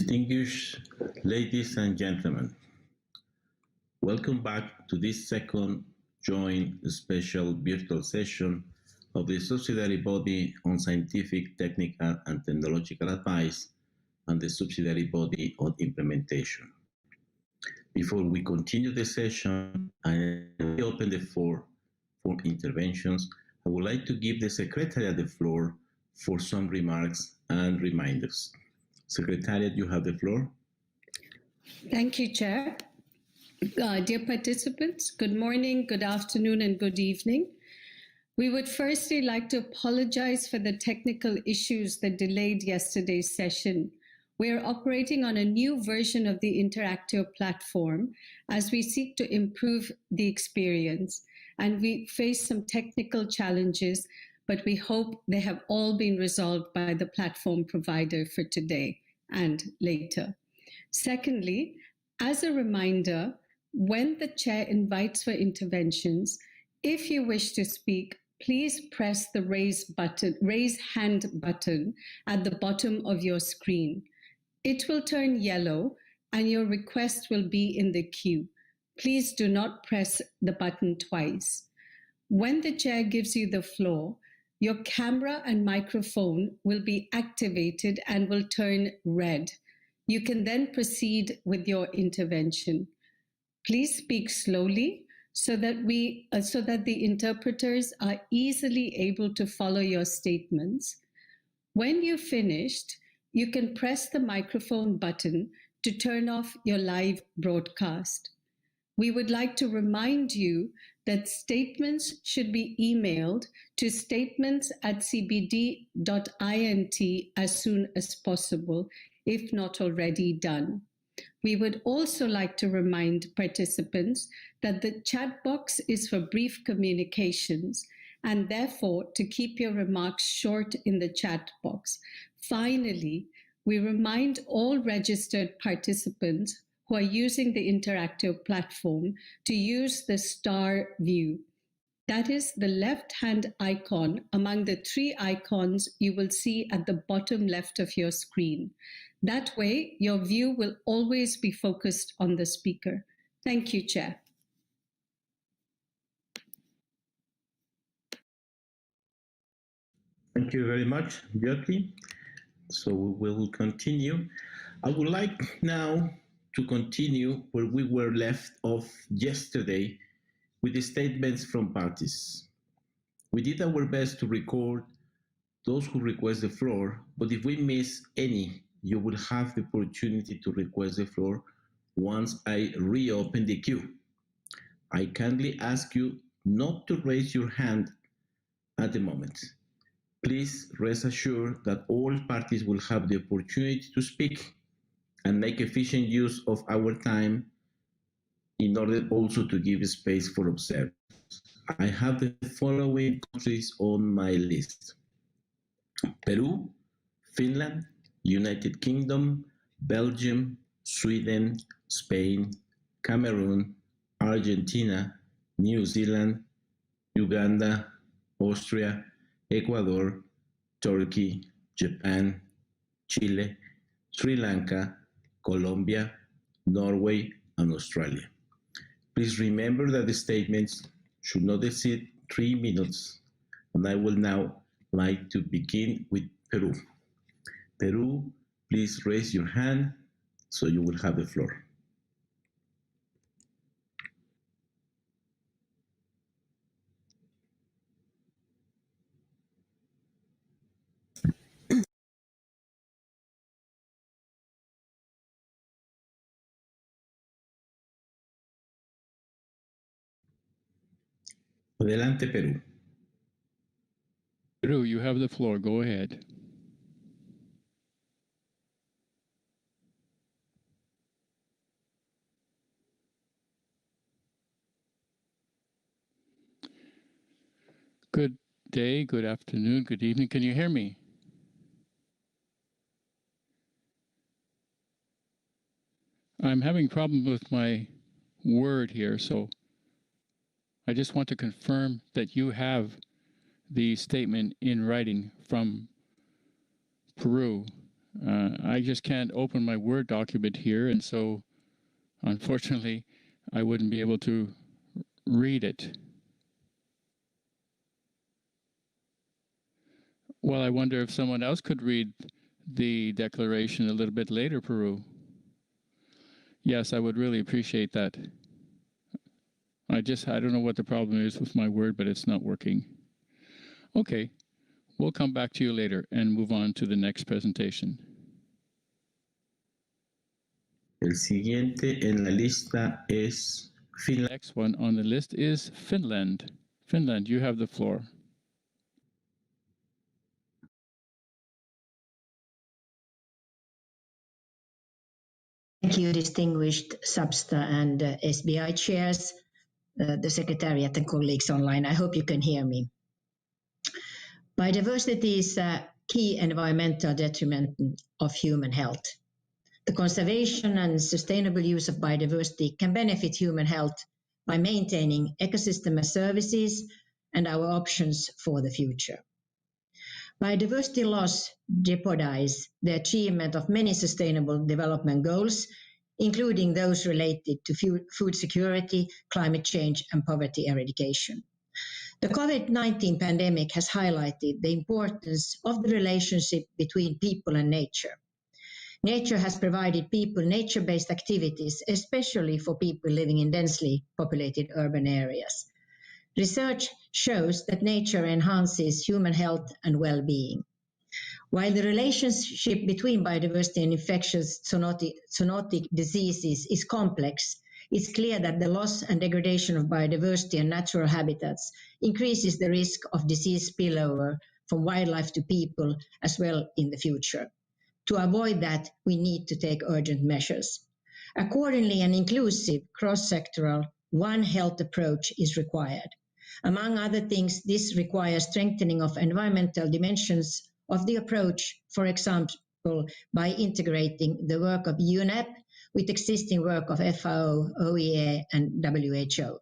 Distinguished ladies and gentlemen, welcome back to this second joint special virtual session of the Subsidiary Body on Scientific, Technical and Technological Advice and the Subsidiary Body on Implementation. Before we continue the session and open the floor for interventions, I would like to give the Secretariat the floor for some remarks and reminders. Secretariat, you have the floor. Thank you, Chair. Dear participants, good morning, good afternoon, and good evening. We would firstly like to apologize for the technical issues that delayed yesterday's session. We are operating on a new version of the interactive platform as we seek to improve the experience, and we face some technical challenges, but we hope they have all been resolved by the platform provider for today and later. Secondly, as a reminder, when the chair invites for interventions, if you wish to speak, please press the raise hand button at the bottom of your screen. It will turn yellow and your request will be in the queue. Please do not press the button twice. When the chair gives you the floor, your camera and microphone will be activated and will turn red. You can then proceed with your intervention. Please speak slowly so that the interpreters are easily able to follow your statements. When you've finished, you can press the microphone button to turn off your live broadcast. We would like to remind you that statements should be emailed to statements@cbd.int as soon as possible, if not already done. We would also like to remind participants that the chat box is for brief communications and therefore to keep your remarks short in the chat box. Finally, we remind all registered participants who are using the interactive platform to use the star view. That is the left-hand icon among the three icons you will see at the bottom left of your screen. That way, your view will always be focused on the speaker. Thank you, Chair. Thank you very much, Jyoti. So we will continue. I would like now to continue where we were left off yesterday with the statements from parties. We did our best to record those who request the floor, but if we miss any, you will have the opportunity to request the floor once I reopen the queue. I kindly ask you not to raise your hand at the moment. Please rest assured that all parties will have the opportunity to speak and make efficient use of our time in order also to give space for observers. I have the following countries on my list: Peru, Finland, United Kingdom, Belgium, Sweden, Spain, Cameroon, Argentina, New Zealand, Uganda, Austria, Ecuador, Turkey, Japan, Chile, Sri Lanka, Colombia, Norway, and Australia. Please remember that the statements should not exceed 3 minutes, and I will now like to begin with Peru. Peru, please raise your hand so you will have the floor. Adelante, Peru. Peru, you have the floor. Go ahead. Good day, good afternoon, good evening. Can you hear me? I'm having problems with my word here, so I just want to confirm that you have the statement in writing from Peru I just can't open my Word document here, and so unfortunately, I wouldn't be able to read it. Well, I wonder if someone else could read the declaration a little bit later, Peru. Yes, I would really appreciate that. I don't know what the problem is with my Word, but it's not working. Okay, we'll come back to you later and move on to the next presentation. El siguiente en la lista es Finland. Next one on the list is Finland. Finland, you have the floor. Thank you, distinguished SBSTA and SBI chairs, the Secretariat and colleagues online. I hope you can hear me. Biodiversity is a key environmental detriment of human health. The conservation and sustainable use of biodiversity can benefit human health by maintaining ecosystem services and our options for the future. Biodiversity loss jeopardizes the achievement of many sustainable development goals, including those related to food security, climate change, and poverty eradication. The COVID-19 pandemic has highlighted the importance of the relationship between people and nature. Nature has provided people nature-based activities, especially for people living in densely populated urban areas. Research shows that nature enhances human health and well-being. While the relationship between biodiversity and infectious zoonotic diseases is complex, it's clear that the loss and degradation of biodiversity and natural habitats increases the risk of disease spillover from wildlife to people as well in the future. To avoid that, we need to take urgent measures. Accordingly, an inclusive, cross-sectoral, One Health approach is required. Among other things, this requires strengthening of environmental dimensions of the approach, for example, by integrating the work of UNEP with existing work of FAO, OEA, and WHO.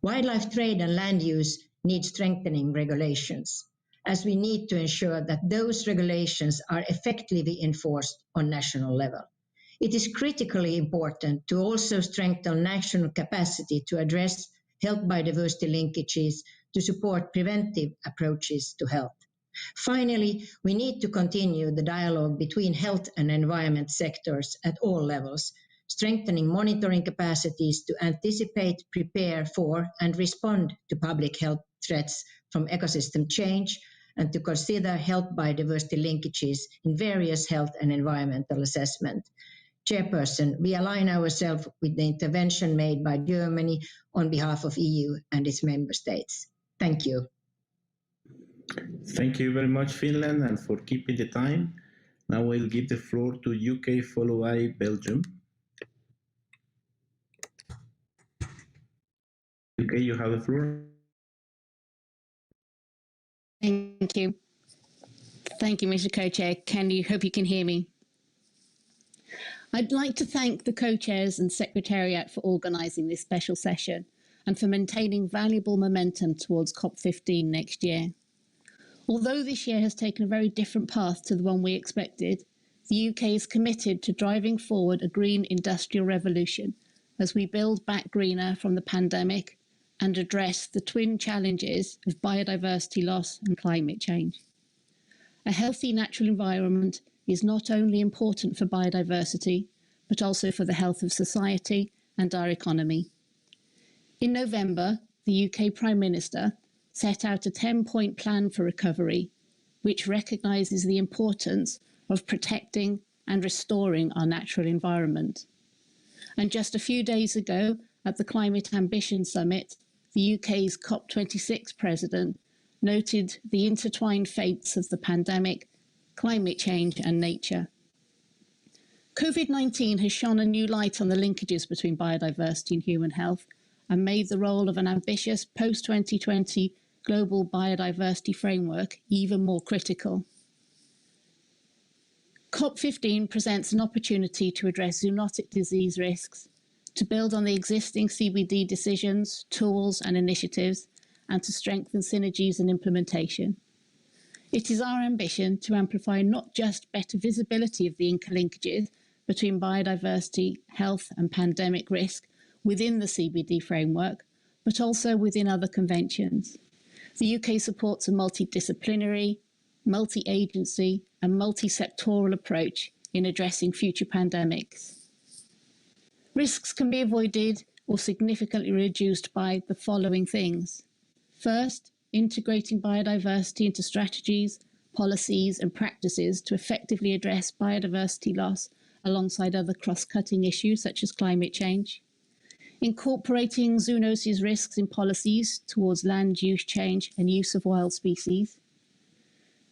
Wildlife trade and land use need strengthening regulations, as we need to ensure that those regulations are effectively enforced on national level. It is critically important to also strengthen national capacity to address health biodiversity linkages to support preventive approaches to health. Finally, we need to continue the dialogue between health and environment sectors at all levels, strengthening monitoring capacities to anticipate, prepare for, and respond to public health threats from ecosystem change, and to consider health biodiversity linkages in various health and environmental assessment. Chairperson, we align ourselves with the intervention made by Germany on behalf of EU and its member states. Thank you. Thank you very much, Finland, and for keeping the time. Now I'll give the floor to UK, followed by Belgium. UK, you have the floor. Thank you. Thank you, Mr. Co-Chair. Hope you can hear me. I'd like to thank the co-chairs and Secretariat for organising this special session and for maintaining valuable momentum towards COP15 next year. Although this year has taken a very different path to the one we expected, the UK is committed to driving forward a green industrial revolution as we build back greener from the pandemic and address the twin challenges of biodiversity loss and climate change. A healthy natural environment is not only important for biodiversity, but also for the health of society and our economy. In November, the UK Prime Minister set out a 10-point plan for recovery, which recognises the importance of protecting and restoring our natural environment. And just a few days ago, at the Climate Ambition Summit, the UK's COP26 President noted the intertwined fates of the pandemic, climate change and nature. COVID-19 has shone a new light on the linkages between biodiversity and human health and made the role of an ambitious post-2020 global biodiversity framework even more critical. COP15 presents an opportunity to address zoonotic disease risks, to build on the existing CBD decisions, tools and initiatives, and to strengthen synergies and implementation. It is our ambition to amplify not just better visibility of the interlinkages between biodiversity, health and pandemic risk within the CBD framework, but also within other conventions. The UK supports a multidisciplinary, multi-agency and multi-sectoral approach in addressing future pandemics. Risks can be avoided or significantly reduced by the following things. First, integrating biodiversity into strategies, policies and practices to effectively address biodiversity loss alongside other cross-cutting issues such as climate change. Incorporating zoonosis risks in policies towards land use change and use of wild species.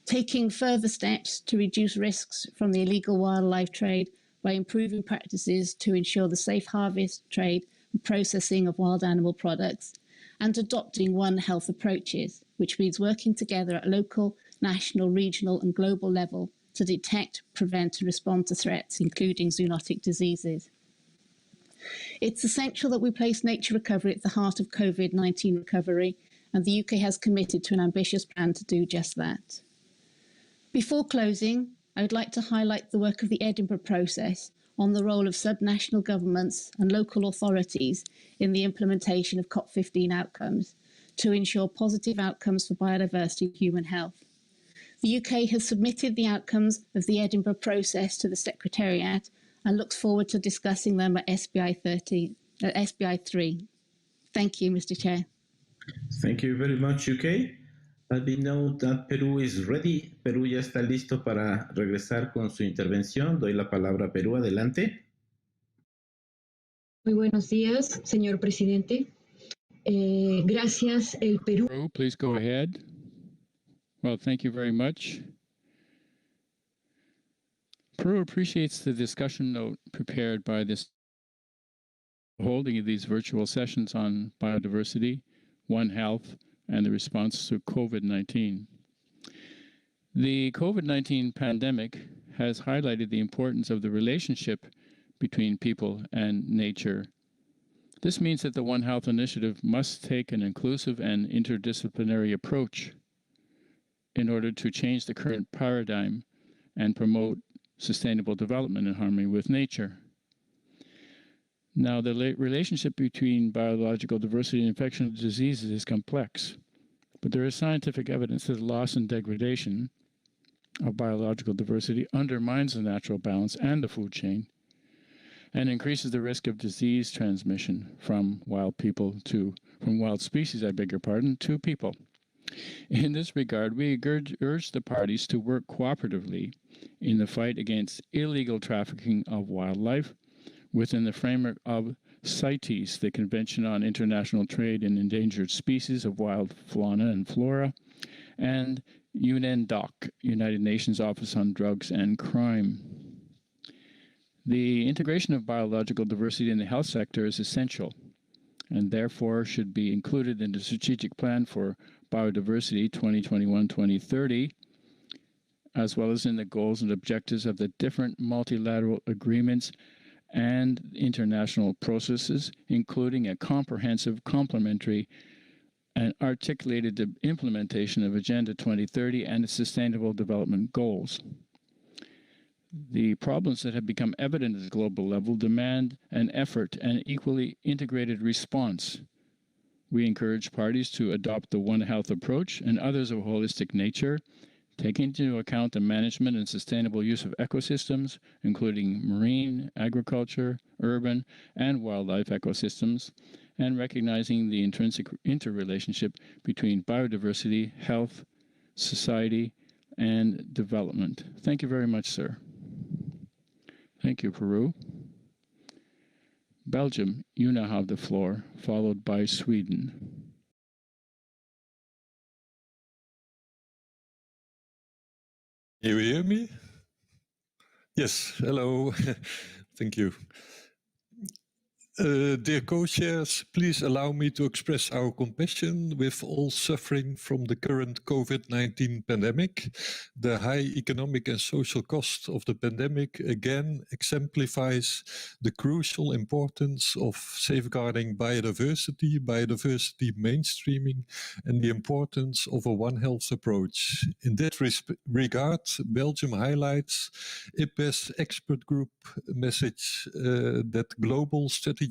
Taking further steps to reduce risks from the illegal wildlife trade by improving practices to ensure the safe harvest, trade and processing of wild animal products, and adopting One Health approaches, which means working together at local, national, regional and global level to detect, prevent and respond to threats, including zoonotic diseases. It's essential that we place nature recovery at the heart of COVID-19 recovery, and the UK has committed to an ambitious plan to do just that. Before closing, I would like to highlight the work of the Edinburgh process on the role of subnational governments and local authorities in the implementation of COP15 outcomes to ensure positive outcomes for biodiversity and human health. The UK has submitted the outcomes of the Edinburgh process to the Secretariat and looks forward to discussing them at SBI-03. Thank you, Mr. Chair. Thank you very much, UK. Let me know that Perú is ready. Perú ya está listo para regresar con su intervención. Doy la palabra a Perú. Adelante. Muy buenos días, señor presidente. Gracias, el Perú. Peru, please go ahead. Well, thank you very much. Peru appreciates the discussion note prepared by this holding of these virtual sessions on biodiversity, One Health, and the response to COVID-19. The COVID-19 pandemic has highlighted the importance of the relationship between people and nature. This means that the One Health initiative must take an inclusive and interdisciplinary approach in order to change the current paradigm and promote sustainable development in harmony with nature. Now, the relationship between biological diversity and infectious diseases is complex, but there is scientific evidence that loss and degradation of biological diversity undermines the natural balance and the food chain and increases the risk of disease transmission from wild species, to people. In this regard, we urge the parties to work cooperatively in the fight against illegal trafficking of wildlife within the framework of CITES, the Convention on International Trade in Endangered Species of Wild Fauna and Flora, and UNENDOC, United Nations Office on Drugs and Crime. The integration of biological diversity in the health sector is essential and therefore should be included in the Strategic Plan for Biodiversity 2021-2030, as well as in the goals and objectives of the different multilateral agreements and international processes, including a comprehensive, complementary, and articulated implementation of Agenda 2030 and its Sustainable Development Goals. The problems that have become evident at the global level demand an effort and equally integrated response. We encourage parties to adopt the One Health approach and others of holistic nature, taking into account the management and sustainable use of ecosystems, including marine, agriculture, urban, and wildlife ecosystems, and recognizing the intrinsic interrelationship between biodiversity, health, society, and development. Thank you very much, sir. Thank you, Peru. Belgium, you now have the floor, followed by Sweden. You hear me? Yes, hello. Thank you. Dear co-chairs, please allow me to express our compassion with all suffering from the current COVID-19 pandemic. The high economic and social cost of the pandemic again exemplifies the crucial importance of safeguarding biodiversity, biodiversity mainstreaming, and the importance of a One Health approach. In that regard, Belgium highlights IPBES expert group message that global strategies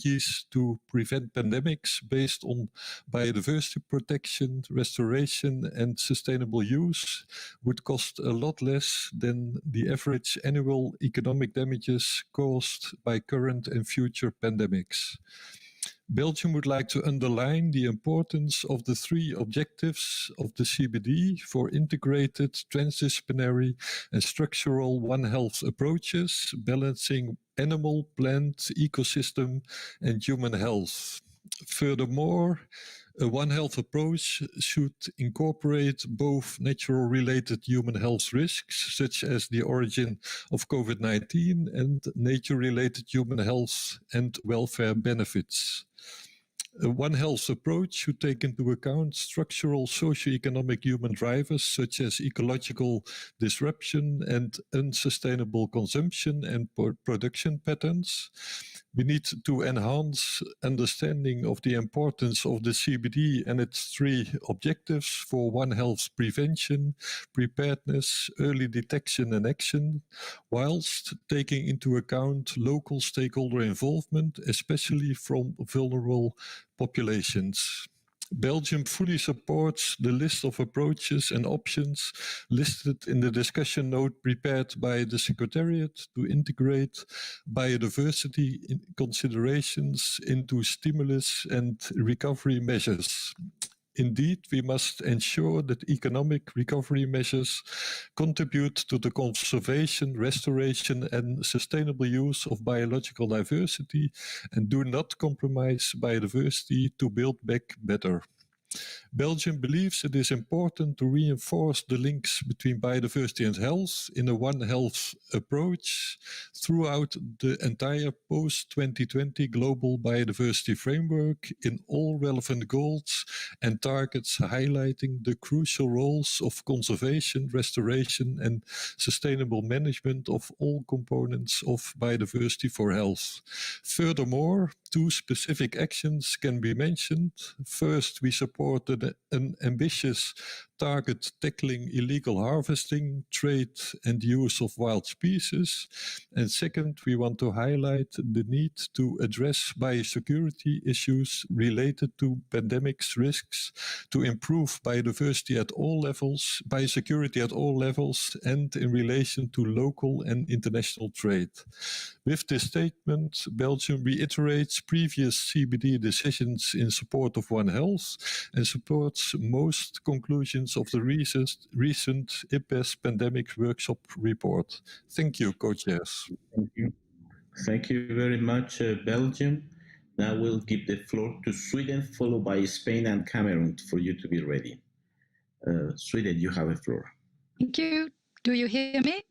to prevent pandemics based on biodiversity protection, restoration, and sustainable use would cost a lot less than the average annual economic damages caused by current and future pandemics. Belgium would like to underline the importance of the three objectives of the CBD for integrated, transdisciplinary, and structural One Health approaches, balancing animal, plant, ecosystem, and human health. Furthermore, a One Health approach should incorporate both natural-related human health risks, such as the origin of COVID-19, and nature-related human health and welfare benefits. A One Health approach should take into account structural socio-economic human drivers such as ecological disruption and unsustainable consumption and production patterns. We need to enhance understanding of the importance of the CBD and its three objectives for One Health prevention, preparedness, early detection and action, whilst taking into account local stakeholder involvement, especially from vulnerable populations. Belgium fully supports the list of approaches and options listed in the discussion note prepared by the Secretariat to integrate biodiversity considerations into stimulus and recovery measures. Indeed, we must ensure that economic recovery measures contribute to the conservation, restoration, and sustainable use of biological diversity and do not compromise biodiversity to build back better. Belgium believes it is important to reinforce the links between biodiversity and health in a One Health approach throughout the entire post-2020 global biodiversity framework in all relevant goals and targets, highlighting the crucial roles of conservation, restoration, and sustainable management of all components of biodiversity for health. Furthermore, two specific actions can be mentioned. First, we supported an ambitious target tackling illegal harvesting, trade, and use of wild species. And second, we want to highlight the need to address biosecurity issues related to pandemics risks, to improve biodiversity at all levels, biosecurity at all levels, and in relation to local and international trade. With this statement, Belgium reiterates previous CBD decisions in support of One Health and supports most conclusions of the recent IPBES pandemic workshop report. Thank you, co-chairs. Thank you. Thank you very much, Belgium. Now we'll give the floor to Sweden, followed by Spain and Cameroon for you to be ready. Sweden, you have the floor. Thank you. Do you hear me?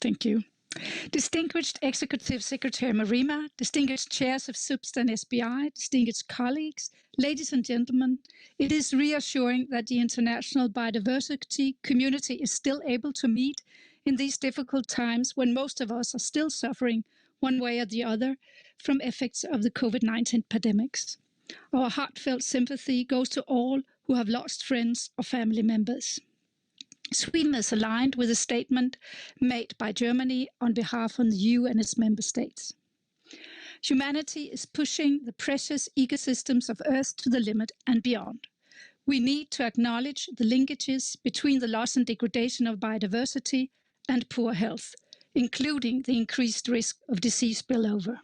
Thank you. Distinguished Executive Secretary Marima, distinguished chairs of SBSTTA and SBI, distinguished colleagues, ladies and gentlemen, it is reassuring that the international biodiversity community is still able to meet in these difficult times when most of us are still suffering one way or the other from effects of the COVID-19 pandemics. Our heartfelt sympathy goes to all who have lost friends or family members. Sweden is aligned with a statement made by Germany on behalf of the EU and its member states. Humanity is pushing the precious ecosystems of Earth to the limit and beyond. We need to acknowledge the linkages between the loss and degradation of biodiversity and poor health, including the increased risk of disease spillover.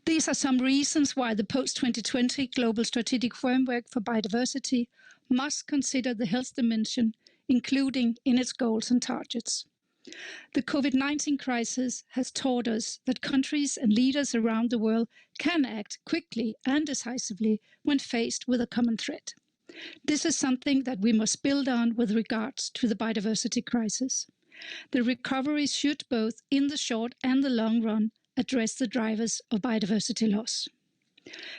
These are some reasons why the post-2020 Global Strategic Framework for Biodiversity must consider the health dimension, including in its goals and targets. The COVID-19 crisis has taught us that countries and leaders around the world can act quickly and decisively when faced with a common threat. This is something that we must build on with regards to the biodiversity crisis. The recovery should, both in the short and the long run, address the drivers of biodiversity loss.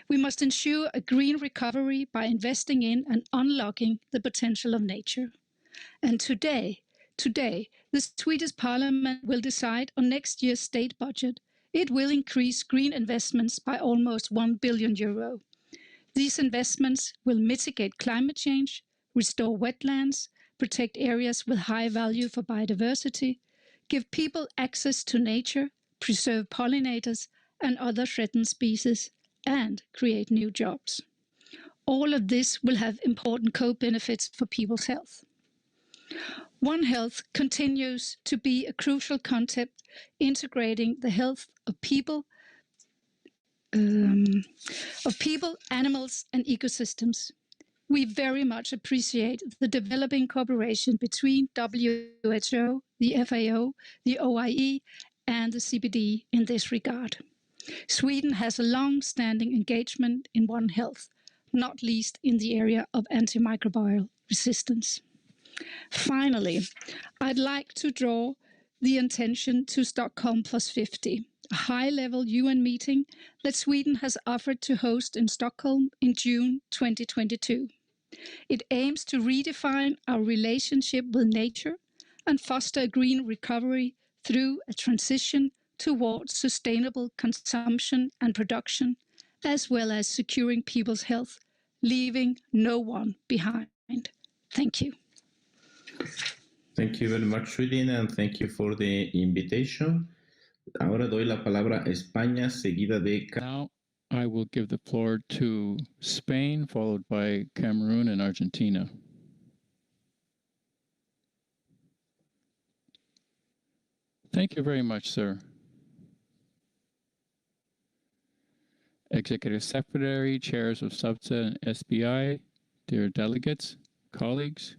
We must ensure a green recovery by investing in and unlocking the potential of nature. And today, the Swedish Parliament will decide on next year's state budget. It will increase green investments by almost €1 billion. These investments will mitigate climate change, restore wetlands, protect areas with high value for biodiversity, give people access to nature, preserve pollinators and other threatened species, and create new jobs. All of this will have important co-benefits for people's health. One Health continues to be a crucial concept integrating the health of people, animals, and ecosystems. We very much appreciate the developing cooperation between WHO, the FAO, the OIE, and the CBD in this regard. Sweden has a long-standing engagement in One Health, not least in the area of antimicrobial resistance. Finally, I'd like to draw the attention to Stockholm Plus 50, a high-level UN meeting that Sweden has offered to host in Stockholm in June 2022. It aims to redefine our relationship with nature and foster a green recovery through a transition towards sustainable consumption and production, as well as securing people's health, leaving no one behind. Thank you. Thank you very much, Sweden, and thank you for the invitation. Ahora doy la palabra a España, seguida de... Now I will give the floor to Spain, followed by Cameroon and Argentina. Thank you very much, sir. Executive Secretary, Chairs of SBSTTA and SBI, dear delegates, colleagues.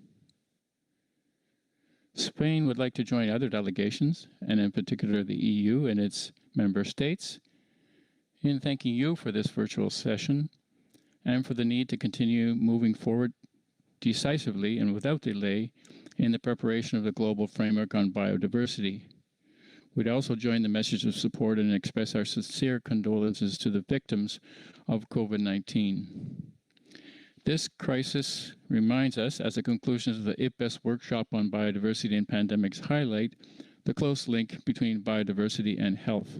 Spain would like to join other delegations, and in particular the EU and its member states, in thanking you for this virtual session and for the need to continue moving forward decisively and without delay in the preparation of the global framework on biodiversity. We'd also join the message of support and express our sincere condolences to the victims of COVID-19. This crisis reminds us, as the conclusions of the IPBES workshop on biodiversity and pandemics highlight, the close link between biodiversity and health.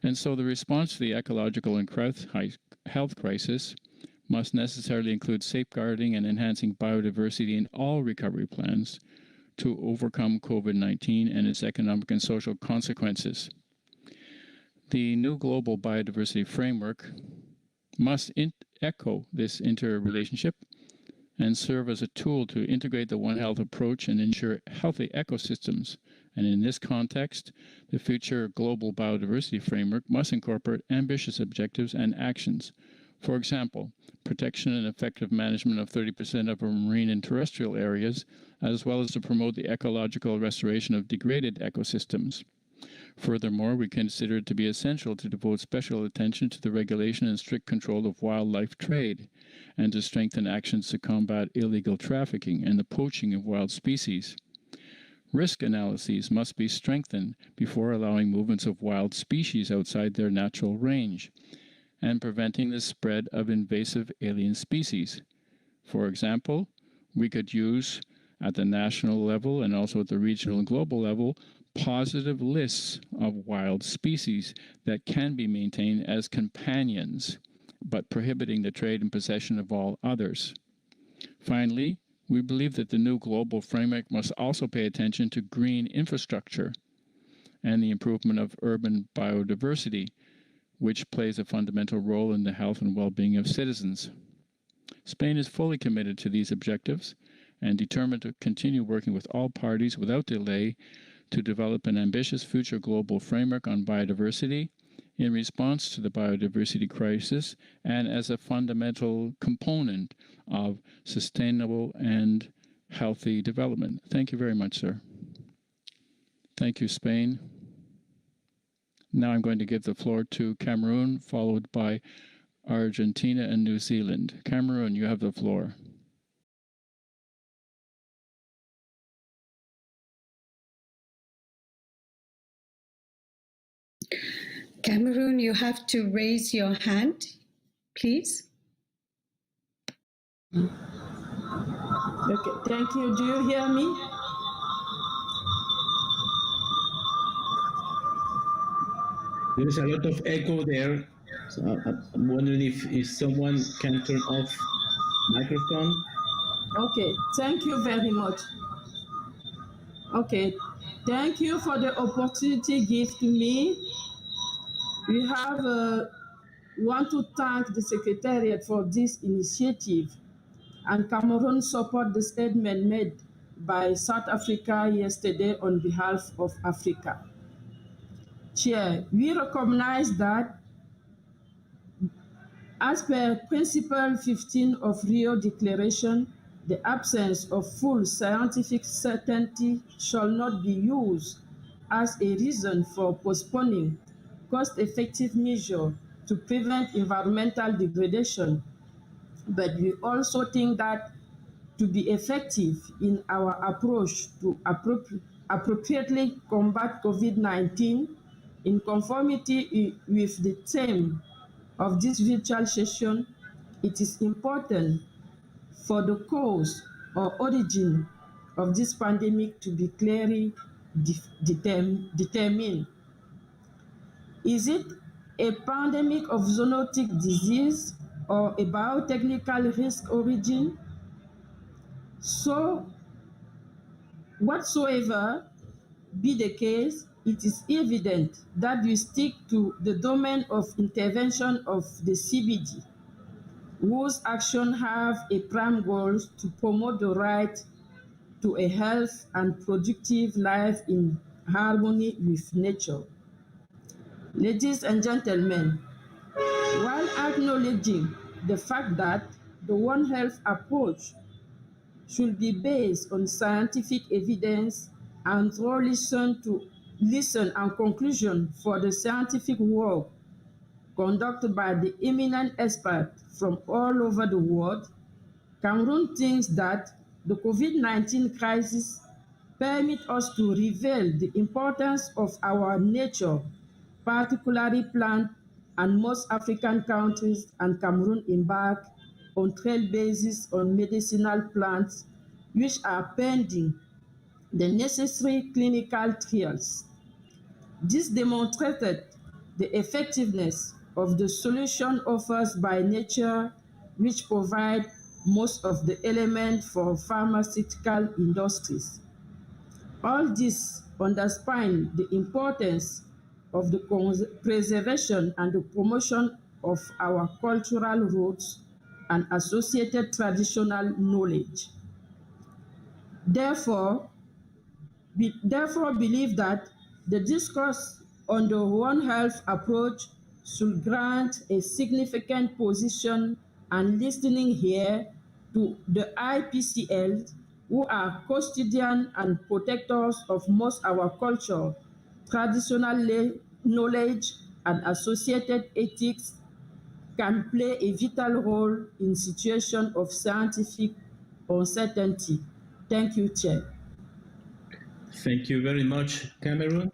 And so the response to the ecological and health crisis must necessarily include safeguarding and enhancing biodiversity in all recovery plans to overcome COVID-19 and its economic and social consequences. The new global biodiversity framework must echo this interrelationship and serve as a tool to integrate the One Health approach and ensure healthy ecosystems. And in this context, the future global biodiversity framework must incorporate ambitious objectives and actions. For example, protection and effective management of 30% of our marine and terrestrial areas, as well as to promote the ecological restoration of degraded ecosystems. Furthermore, we consider it to be essential to devote special attention to the regulation and strict control of wildlife trade, and to strengthen actions to combat illegal trafficking and the poaching of wild species. Risk analyses must be strengthened before allowing movements of wild species outside their natural range, and preventing the spread of invasive alien species. For example, we could use, at the national level and also at the regional and global level, positive lists of wild species that can be maintained as companions, but prohibiting the trade and possession of all others. Finally, we believe that the new global framework must also pay attention to green infrastructure and the improvement of urban biodiversity, which plays a fundamental role in the health and well-being of citizens. Spain is fully committed to these objectives and determined to continue working with all parties without delay to develop an ambitious future global framework on biodiversity in response to the biodiversity crisis and as a fundamental component of sustainable and healthy development. Thank you very much, sir. Thank you, Spain. Now I'm going to give the floor to Cameroon, followed by Argentina and New Zealand. Cameroon, you have the floor. Cameroon, you have to raise your hand, please. Okay, thank you. Do you hear me? There's a lot of echo there. So I'm wondering if someone can turn off microphone. Okay, thank you very much. Okay, thank you for the opportunity given to me. We want to thank the Secretariat for this initiative, and Cameroon support the statement made by South Africa yesterday on behalf of Africa. Chair, we recognize that as per Principle 15 of Rio Declaration, the absence of full scientific certainty shall not be used as a reason for postponing cost-effective measures to prevent environmental degradation. But we also think that to be effective in our approach to appropriately combat COVID-19 in conformity with the theme of this virtual session, it is important for the cause or origin of this pandemic to be clearly determined. Is it a pandemic of zoonotic disease or a biotechnical risk origin? So, whatsoever be the case, it is evident that we stick to the domain of intervention of the CBD, whose actions have a prime goal to promote the right to a healthy and productive life in harmony with nature. Ladies and gentlemen, while acknowledging the fact that the One Health approach should be based on scientific evidence and draw listen and conclusion for the scientific work conducted by the eminent experts from all over the world, Cameroon thinks that the COVID-19 crisis permits us to reveal the importance of our nature, particularly plant, and most African countries and Cameroon embark on trailblazes on medicinal plants, which are pending the necessary clinical trials. This demonstrated the effectiveness of the solution offered by nature, which provide most of the elements for pharmaceutical industries. All this underlines the importance of the preservation and the promotion of our cultural roots and associated traditional knowledge. Therefore, believe that the discourse on the One Health approach should grant a significant position and listening here to the IPCL, who are custodians and protectors of most our culture, traditional knowledge, and associated ethics, can play a vital role in situations of scientific uncertainty. Thank you, Chair. Thank you very much, Cameroon,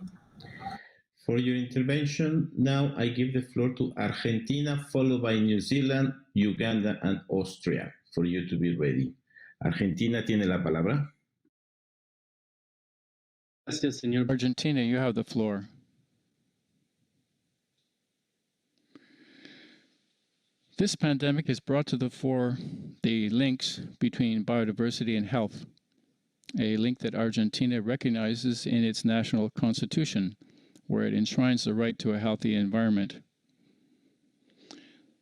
for your intervention. Now I give the floor to Argentina, followed by New Zealand, Uganda, and Austria, for you to be ready. Argentina tiene la palabra. Gracias, señor. Argentina, you have the floor. This pandemic has brought to the fore the links between biodiversity and health, a link that Argentina recognizes in its national constitution, where it enshrines the right to a healthy environment.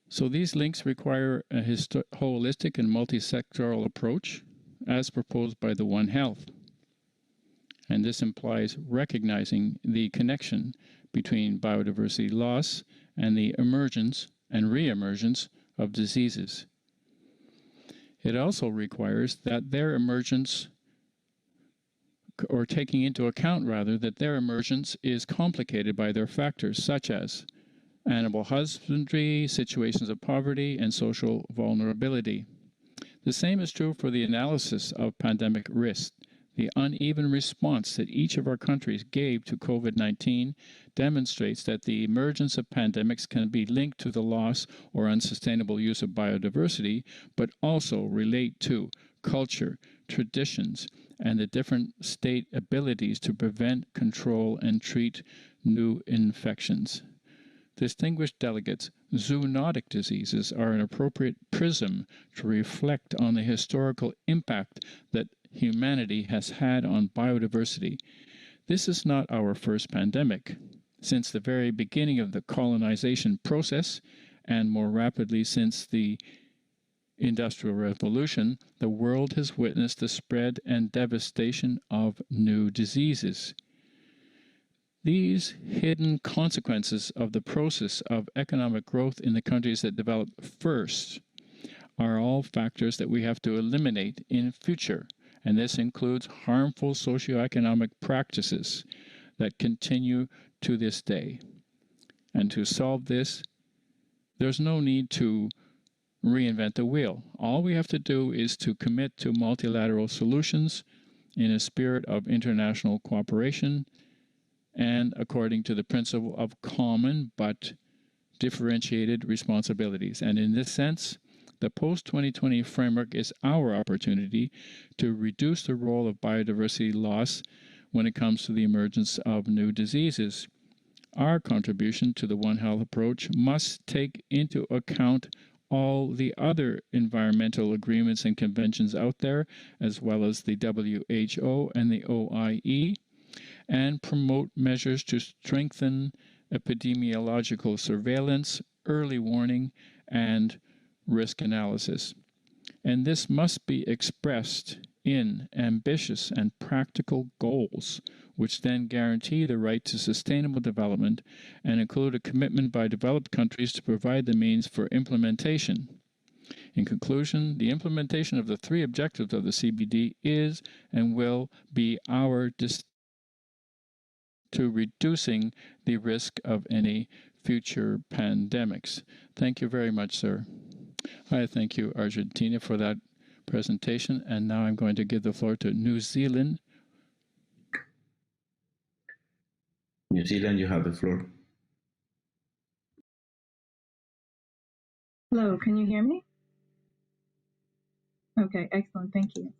So these links require a holistic and multi-sectoral approach, as proposed by the One Health. And this implies recognizing the connection between biodiversity loss and the emergence and re-emergence of diseases. It also requires that their emergence, or taking into account rather, that their emergence is complicated by their factors such as animal husbandry, situations of poverty, and social vulnerability. The same is true for the analysis of pandemic risk. The uneven response that each of our countries gave to COVID-19 demonstrates that the emergence of pandemics can be linked to the loss or unsustainable use of biodiversity, but also relate to culture, traditions, and the different state abilities to prevent, control, and treat new infections. Distinguished delegates, zoonotic diseases are an appropriate prism to reflect on the historical impact that humanity has had on biodiversity. This is not our first pandemic. Since the very beginning of the colonization process, and more rapidly since the Industrial Revolution, the world has witnessed the spread and devastation of new diseases. These hidden consequences of the process of economic growth in the countries that developed first are all factors that we have to eliminate in future, and this includes harmful socioeconomic practices that continue to this day. And to solve this, there's no need to reinvent the wheel. All we have to do is to commit to multilateral solutions in a spirit of international cooperation and according to the principle of common but differentiated responsibilities. And in this sense, the post-2020 framework is our opportunity to reduce the role of biodiversity loss when it comes to the emergence of new diseases. Our contribution to the One Health approach must take into account all the other environmental agreements and conventions out there, as well as the WHO and the OIE, and promote measures to strengthen epidemiological surveillance, early warning, and risk analysis. And this must be expressed in ambitious and practical goals, which then guarantee the right to sustainable development and include a commitment by developed countries to provide the means for implementation. In conclusion, the implementation of the three objectives of the CBD is and will be our to reducing the risk of any future pandemics. Thank you very much, sir. I thank you, Argentina, for that presentation. And now I'm going to give the floor to New Zealand. New Zealand, you have the floor. Hello, can you hear me? Okay, excellent, thank you.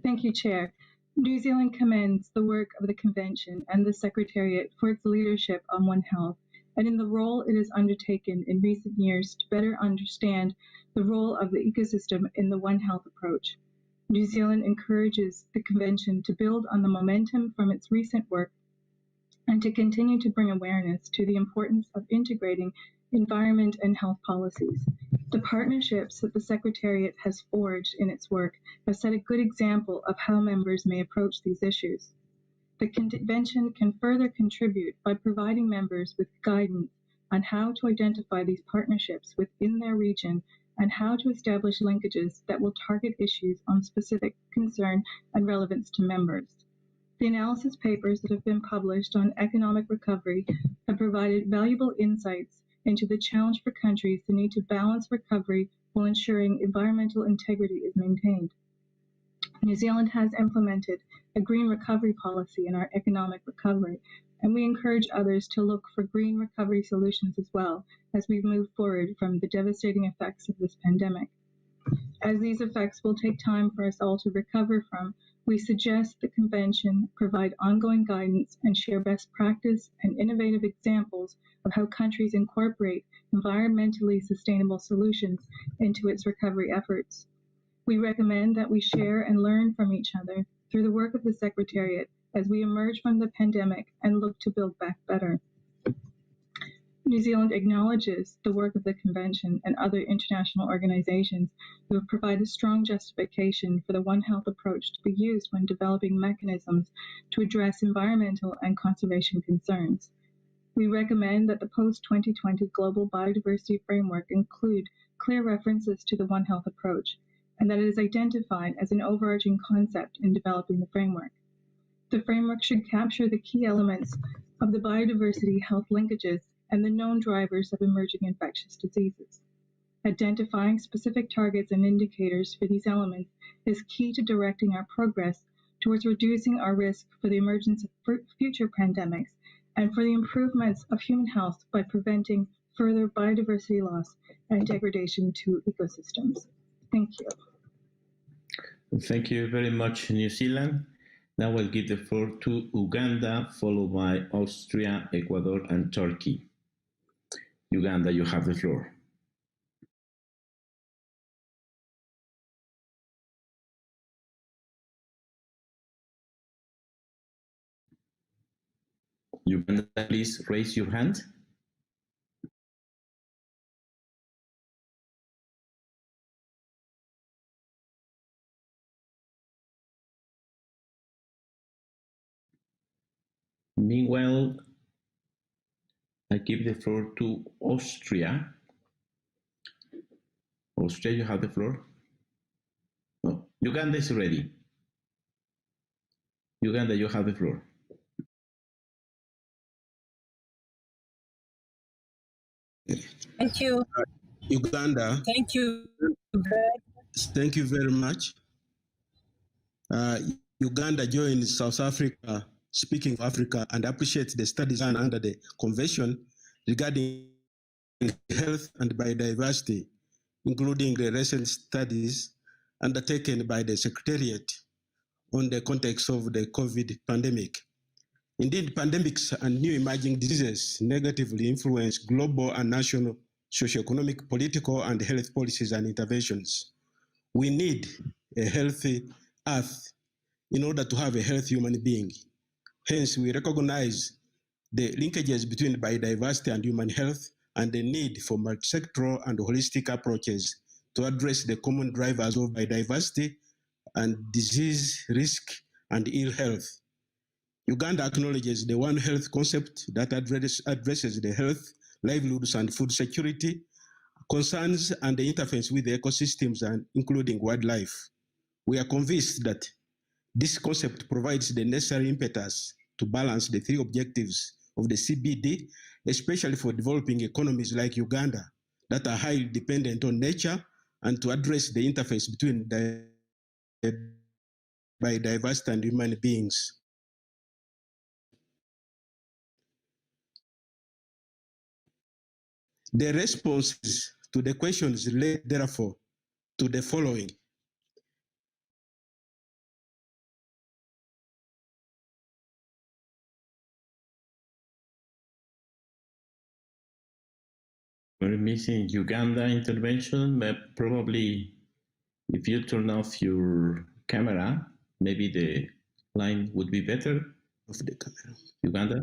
Thank you, Chair. New Zealand commends the work of the Convention and the Secretariat for its leadership on One Health and in the role it has undertaken in recent years to better understand the role of the ecosystem in the One Health approach. New Zealand encourages the Convention to build on the momentum from its recent work and to continue to bring awareness to the importance of integrating environment and health policies. The partnerships that the Secretariat has forged in its work have set a good example of how members may approach these issues. The Convention can further contribute by providing members with guidance on how to identify these partnerships within their region and how to establish linkages that will target issues on specific concern and relevance to members. The analysis papers that have been published on economic recovery have provided valuable insights into the challenge for countries that need to balance recovery while ensuring environmental integrity is maintained. New Zealand has implemented a green recovery policy in our economic recovery, and we encourage others to look for green recovery solutions as well as we move forward from the devastating effects of this pandemic. As these effects will take time for us all to recover from, we suggest the Convention provide ongoing guidance and share best practice and innovative examples of how countries incorporate environmentally sustainable solutions into its recovery efforts. We recommend that we share and learn from each other through the work of the Secretariat as we emerge from the pandemic and look to build back better. New Zealand acknowledges the work of the Convention and other international organizations who have provided strong justification for the One Health approach to be used when developing mechanisms to address environmental and conservation concerns. We recommend that the post-2020 Global Biodiversity Framework include clear references to the One Health approach, and that it is identified as an overarching concept in developing the framework. The framework should capture the key elements of the biodiversity-health linkages and the known drivers of emerging infectious diseases. Identifying specific targets and indicators for these elements is key to directing our progress towards reducing our risk for the emergence of future pandemics and for the improvements of human health by preventing further biodiversity loss and degradation to ecosystems. Thank you. Thank you very much, New Zealand. Now I'll give the floor to Uganda, followed by Austria, Ecuador, and Turkey. Uganda, you have the floor. Uganda, please raise your hand. Meanwhile, I give the floor to Austria. Austria, you have the floor. No, Uganda is ready. Uganda, you have the floor. Thank you. Uganda. Thank you. Thank you very much. Uganda joined South Africa, speaking of Africa, and appreciates the studies done under the Convention regarding health and biodiversity, including the recent studies undertaken by the Secretariat on the context of the COVID pandemic. Indeed, pandemics and new emerging diseases negatively influence global and national socioeconomic, political, and health policies and interventions. We need a healthy earth in order to have a healthy human being. Hence, we recognize the linkages between biodiversity and human health and the need for multi-sectoral and holistic approaches to address the common drivers of biodiversity and disease risk and ill health. Uganda acknowledges the One Health concept that addresses the health, livelihoods, and food security concerns and the interface with the ecosystems, and including wildlife. We are convinced that this concept provides the necessary impetus to balance the three objectives of the CBD, especially for developing economies like Uganda that are highly dependent on nature, and to address the interface between biodiversity and human beings. The responses to the questions relate, therefore, to the following. We're missing Uganda intervention, but probably if you turn off your camera, maybe the line would be better. Of the camera. Uganda?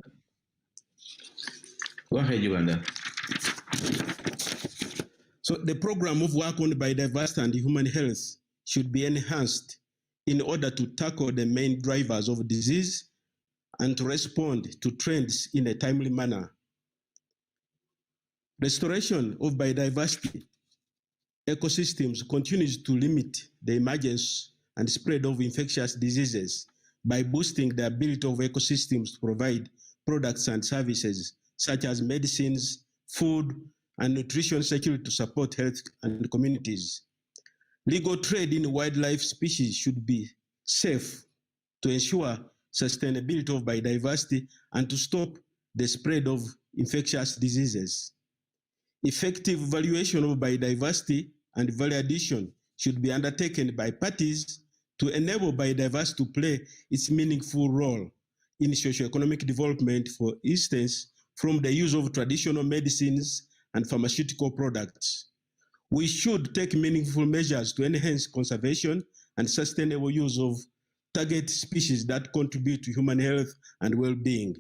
Go ahead, Uganda. So the program of work on biodiversity and human health should be enhanced in order to tackle the main drivers of disease and to respond to trends in a timely manner. Restoration of biodiversity ecosystems continues to limit the emergence and spread of infectious diseases by boosting the ability of ecosystems to provide products and services such as medicines, food, and nutrition security to support health and communities. Legal trade in wildlife species should be safe to ensure sustainability of biodiversity and to stop the spread of infectious diseases. Effective evaluation of biodiversity and value addition should be undertaken by parties to enable biodiversity to play its meaningful role in socioeconomic development, for instance, from the use of traditional medicines and pharmaceutical products. We should take meaningful measures to enhance conservation and sustainable use of target species that contribute to human health and well-being.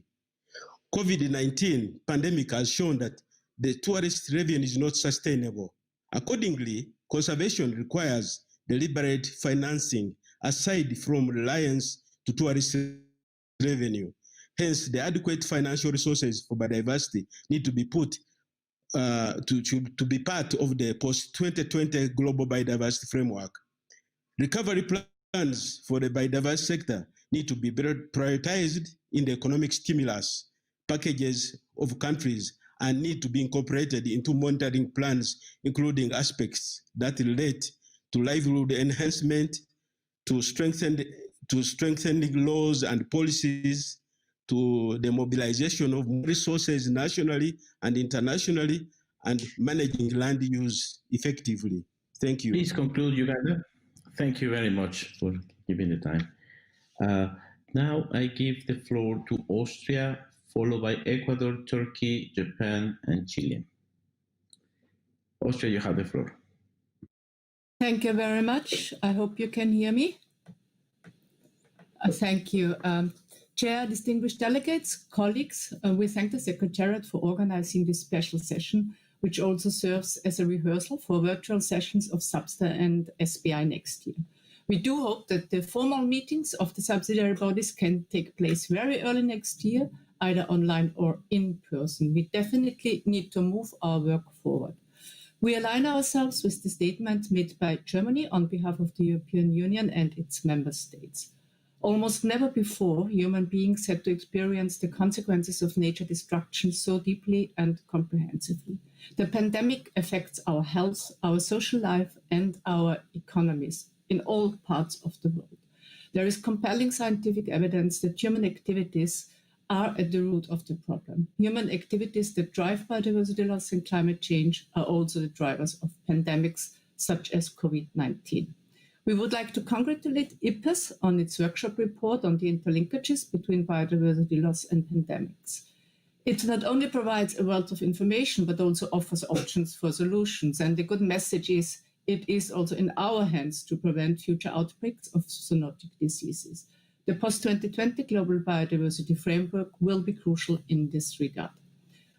COVID-19 pandemic has shown that the tourist revenue is not sustainable. Accordingly, conservation requires deliberate financing aside from reliance to tourist revenue. Hence, the adequate financial resources for biodiversity need to be put to be part of the post-2020 global biodiversity framework. Recovery plans for the biodiversity sector need to be prioritized in the economic stimulus packages of countries and need to be incorporated into monitoring plans, including aspects that relate to livelihood enhancement, to strengthen to strengthening laws and policies, to the mobilization of resources nationally and internationally, and managing land use effectively. Thank you. Please conclude, Uganda. Thank you very much for giving the time. Now I give the floor to Austria, followed by Ecuador, Turkey, Japan, and Chile. Austria, you have the floor. Thank you very much. I hope you can hear me. Thank you. Chair, distinguished delegates, colleagues, we thank the Secretariat for organizing this special session, which also serves as a rehearsal for virtual sessions of SBSTA and SBI next year. We do hope that the formal meetings of the subsidiary bodies can take place very early next year, either online or in person. We definitely need to move our work forward. We align ourselves with the statement made by Germany on behalf of the European Union and its member states. Almost never before, human beings had to experience the consequences of nature destruction so deeply and comprehensively. The pandemic affects our health, our social life, and our economies in all parts of the world. There is compelling scientific evidence that human activities are at the root of the problem. Human activities that drive biodiversity loss and climate change are also the drivers of pandemics such as COVID-19. We would like to congratulate IPBES on its workshop report on the interlinkages between biodiversity loss and pandemics. It not only provides a wealth of information, but also offers options for solutions. And the good message is, it is also in our hands to prevent future outbreaks of zoonotic diseases. The post-2020 Global Biodiversity Framework will be crucial in this regard.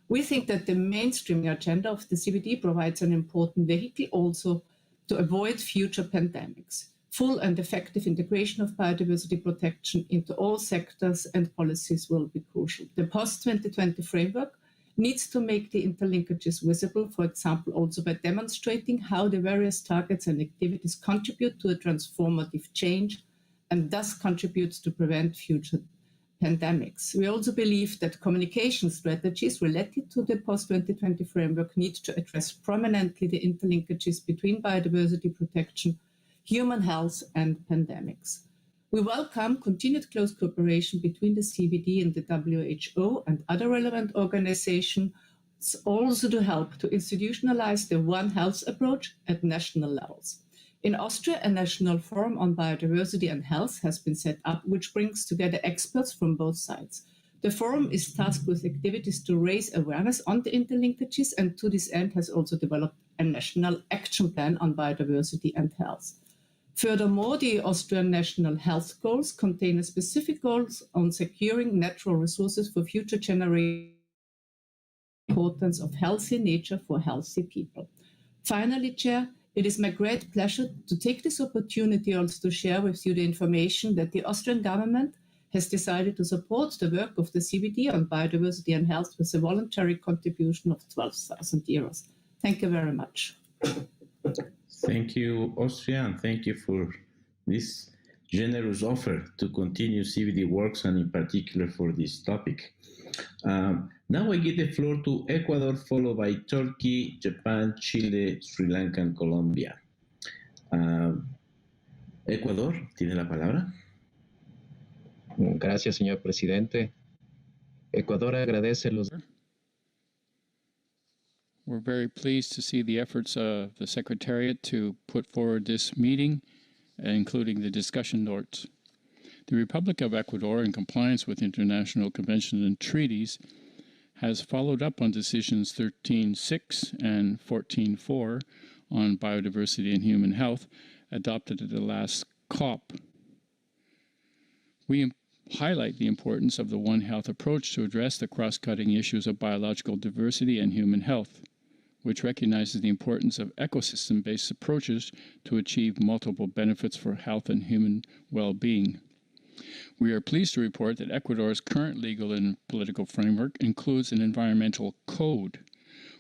We think that the mainstreaming agenda of the CBD provides an important vehicle also to avoid future pandemics. Full and effective integration of biodiversity protection into all sectors and policies will be crucial. The post-2020 framework needs to make the interlinkages visible, for example, also by demonstrating how the various targets and activities contribute to a transformative change and thus contributes to prevent future pandemics. We also believe that communication strategies related to the post-2020 framework need to address prominently the interlinkages between biodiversity protection, human health, and pandemics. We welcome continued close cooperation between the CBD and the WHO and other relevant organizations, also to help to institutionalize the One Health approach at national levels. In Austria, a national forum on biodiversity and health has been set up, which brings together experts from both sides. The forum is tasked with activities to raise awareness on the interlinkages, and to this end has also developed a national action plan on biodiversity and health. Furthermore, the Austrian national health goals contain specific goals on securing natural resources for future generations, importance of healthy nature for healthy people. Finally, Chair, it is my great pleasure to take this opportunity also to share with you the information that the Austrian government has decided to support the work of the CBD on biodiversity and health with a voluntary contribution of 12,000 euros. Thank you very much. Thank you, Austria, and thank you for this generous offer to continue CBD works, and in particular for this topic. Now I give the floor to Ecuador, followed by Turkey, Japan, Chile, Sri Lanka, and Colombia. Ecuador, tiene la palabra. Gracias, señor presidente. Ecuador agradece los... We're very pleased to see the efforts of the Secretariat to put forward this meeting, including the discussion notes. The Republic of Ecuador, in compliance with international conventions and treaties, has followed up on decisions 13.6 and 14.4 on biodiversity and human health adopted at the last COP. We highlight the importance of the One Health approach to address the cross-cutting issues of biological diversity and human health, which recognizes the importance of ecosystem-based approaches to achieve multiple benefits for health and human well-being. We are pleased to report that Ecuador's current legal and political framework includes an environmental code,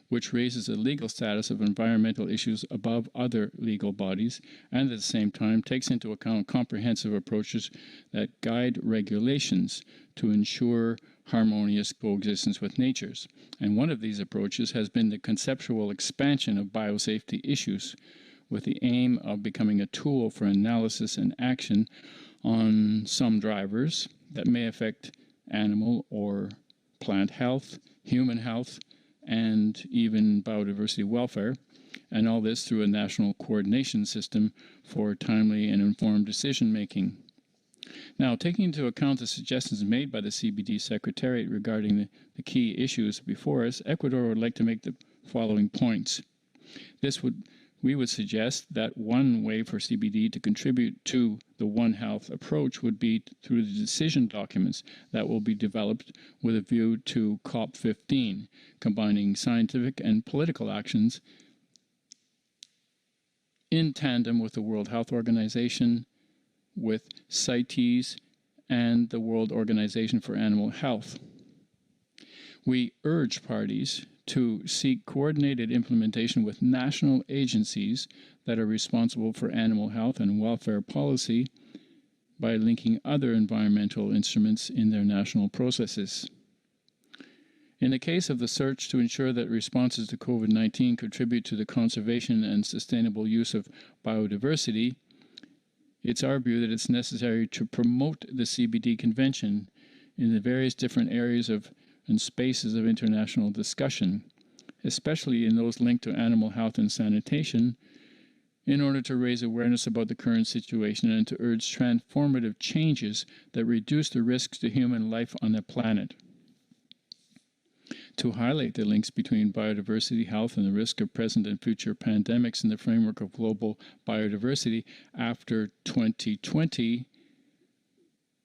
which raises the legal status of environmental issues above other legal bodies, and at the same time takes into account comprehensive approaches that guide regulations to ensure harmonious coexistence with nature. And one of these approaches has been the conceptual expansion of biosafety issues, with the aim of becoming a tool for analysis and action on some drivers that may affect animal or plant health, human health, and even biodiversity welfare, and all this through a national coordination system for timely and informed decision-making. Now, taking into account the suggestions made by the CBD Secretariat regarding the key issues before us, Ecuador would like to make the following points. We would suggest that one way for CBD to contribute to the One Health approach would be through the decision documents that will be developed with a view to COP15, combining scientific and political actions in tandem with the World Health Organization, with CITES, and the World Organization for Animal Health. We urge parties to seek coordinated implementation with national agencies that are responsible for animal health and welfare policy by linking other environmental instruments in their national processes. In the case of the search to ensure that responses to COVID-19 contribute to the conservation and sustainable use of biodiversity, it's our view that it's necessary to promote the CBD Convention in the various different areas and spaces of international discussion, especially in those linked to animal health and sanitation, in order to raise awareness about the current situation and to urge transformative changes that reduce the risks to human life on the planet. To highlight the links between biodiversity, health, and the risk of present and future pandemics in the framework of global biodiversity after 2020,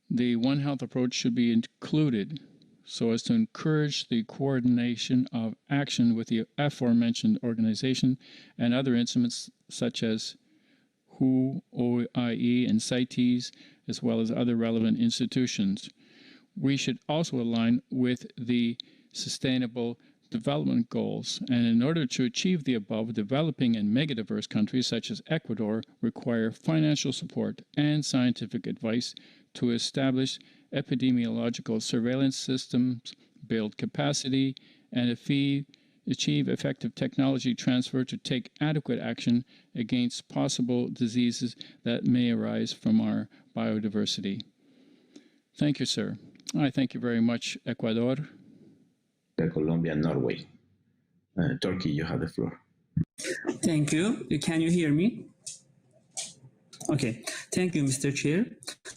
the One Health approach should be included so as to encourage the coordination of action with the aforementioned organization and other instruments such as WHO, OIE, and CITES, as well as other relevant institutions. We should also align with the Sustainable Development Goals, and in order to achieve the above, developing and megadiverse countries such as Ecuador require financial support and scientific advice to establish epidemiological surveillance systems, build capacity, and achieve effective technology transfer to take adequate action against possible diseases that may arise from our biodiversity. Thank you, sir. I thank you very much, Ecuador. Colombia, Norway. Turkey, you have the floor. Thank you. Can you hear me? Okay. Thank you, Mr. Chair.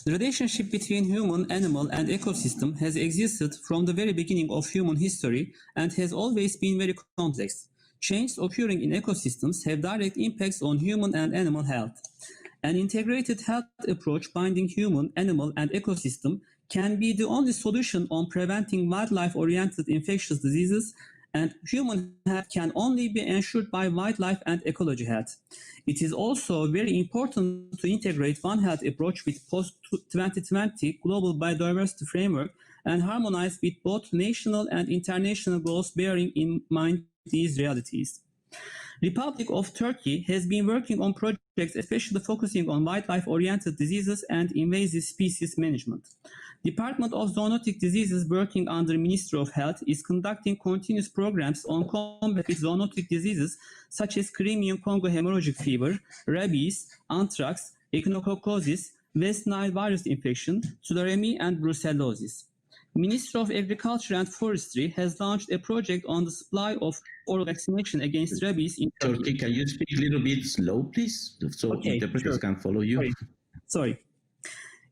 The relationship between human, animal, and ecosystem has existed from the very beginning of human history and has always been very complex. Changes occurring in ecosystems have direct impacts on human and animal health. An integrated health approach binding human, animal, and ecosystem can be the only solution on preventing wildlife-oriented infectious diseases, and human health can only be ensured by wildlife and ecology health. It is also very important to integrate One Health approach with post-2020 global biodiversity framework and harmonize with both national and international goals bearing in mind these realities. Republic of Turkey has been working on projects especially focusing on wildlife-oriented diseases and invasive species management. Department of Zoonotic Diseases working under Ministry of Health is conducting continuous programs on combat with zoonotic diseases such as Crimean Congo hemorrhagic fever, rabies, anthrax, echinococcosis, West Nile virus infection, tularemia, and brucellosis. Ministry of Agriculture and Forestry has launched a project on the supply of oral vaccination against rabies in Turkey. Turkey, can you speak a little bit slow, please, so interpreters can follow you? Sorry.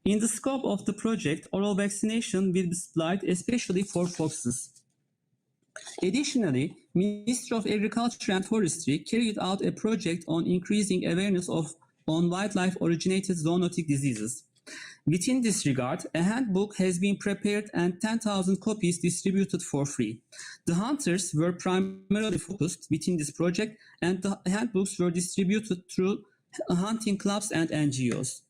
In the scope of the project, oral vaccination will be supplied especially for foxes. Additionally, Ministry of Agriculture and Forestry carried out a project on increasing awareness on wildlife-originated zoonotic diseases. Within this regard, a handbook has been prepared and 10,000 copies distributed for free. The hunters were primarily focused within this project, and the handbooks were distributed through hunting clubs and NGOs.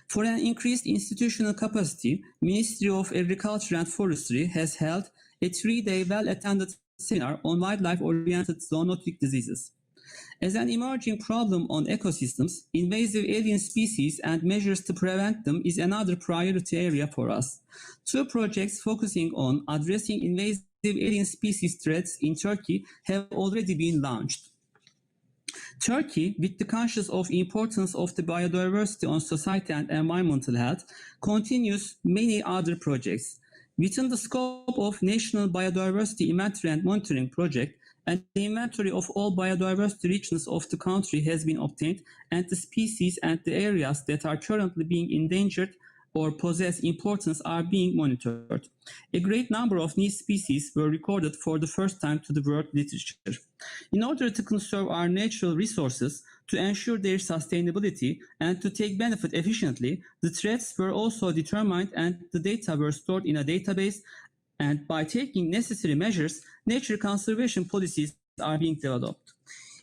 For an increased institutional capacity, Ministry of Agriculture and Forestry has held a 3-day well-attended seminar on wildlife-oriented zoonotic diseases. As an emerging problem on ecosystems, invasive alien species and measures to prevent them is another priority area for us. 2 projects focusing on addressing invasive alien species threats in Turkey have already been launched. Turkey, with the conscious of importance of the biodiversity on society and environmental health, continues many other projects. Within the scope of National Biodiversity Inventory and Monitoring Project, and the inventory of all biodiversity regions of the country has been obtained, and the species and the areas that are currently being endangered or possess importance are being monitored. A great number of new species were recorded for the first time to the world literature. In order to conserve our natural resources, to ensure their sustainability, and to take benefit efficiently, the threats were also determined and the data were stored in a database, and by taking necessary measures, nature conservation policies are being developed.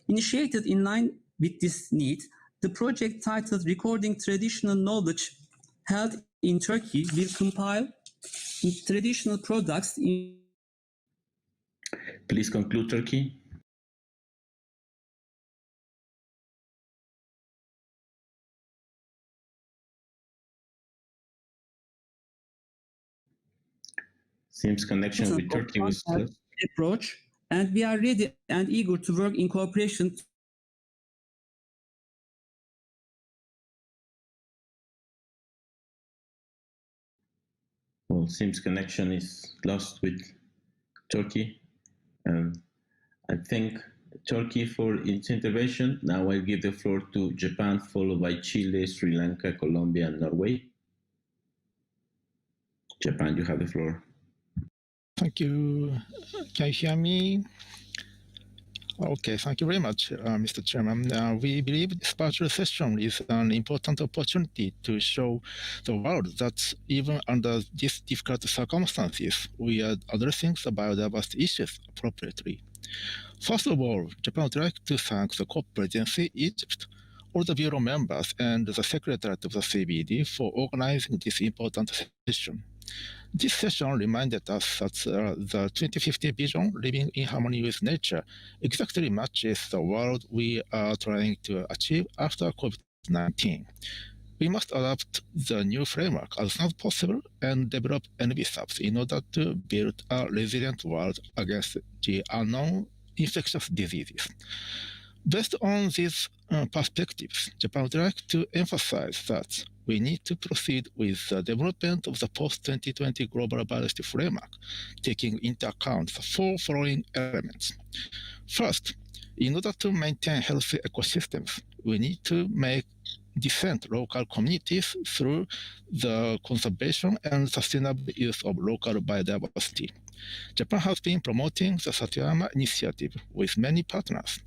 Initiated in line with this need, the project titled Recording Traditional Knowledge held in Turkey will compile traditional products in... Please conclude, Turkey. Seems connection with Turkey was close. Approach, and we are ready and eager to work in cooperation. Well, seems connection is lost with Turkey. I thank Turkey for its intervention. Now I'll give the floor to Japan, followed by Chile, Sri Lanka, Colombia, and Norway. Japan, you have the floor. Thank you. Can you hear me? Okay, thank you very much, Mr. Chairman. We believe this virtual session is an important opportunity to show the world that even under these difficult circumstances, we are addressing the biodiversity issues appropriately. First of all, Japan would like to thank the COP presidency, Egypt, all the Bureau members, and the Secretariat of the CBD for organizing this important session. This session reminded us that the 2050 vision, living in harmony with nature, exactly matches the world we are trying to achieve after COVID-19. We must adapt the new framework as soon as possible and develop NBSAPs in order to build a resilient world against the unknown infectious diseases. Based on these perspectives, Japan would like to emphasize that we need to proceed with the development of the post-2020 global biodiversity framework, taking into account the four following elements. First, in order to maintain healthy ecosystems, we need to make decent local communities through the conservation and sustainable use of local biodiversity. Japan has been promoting the Satayama initiative with many partners.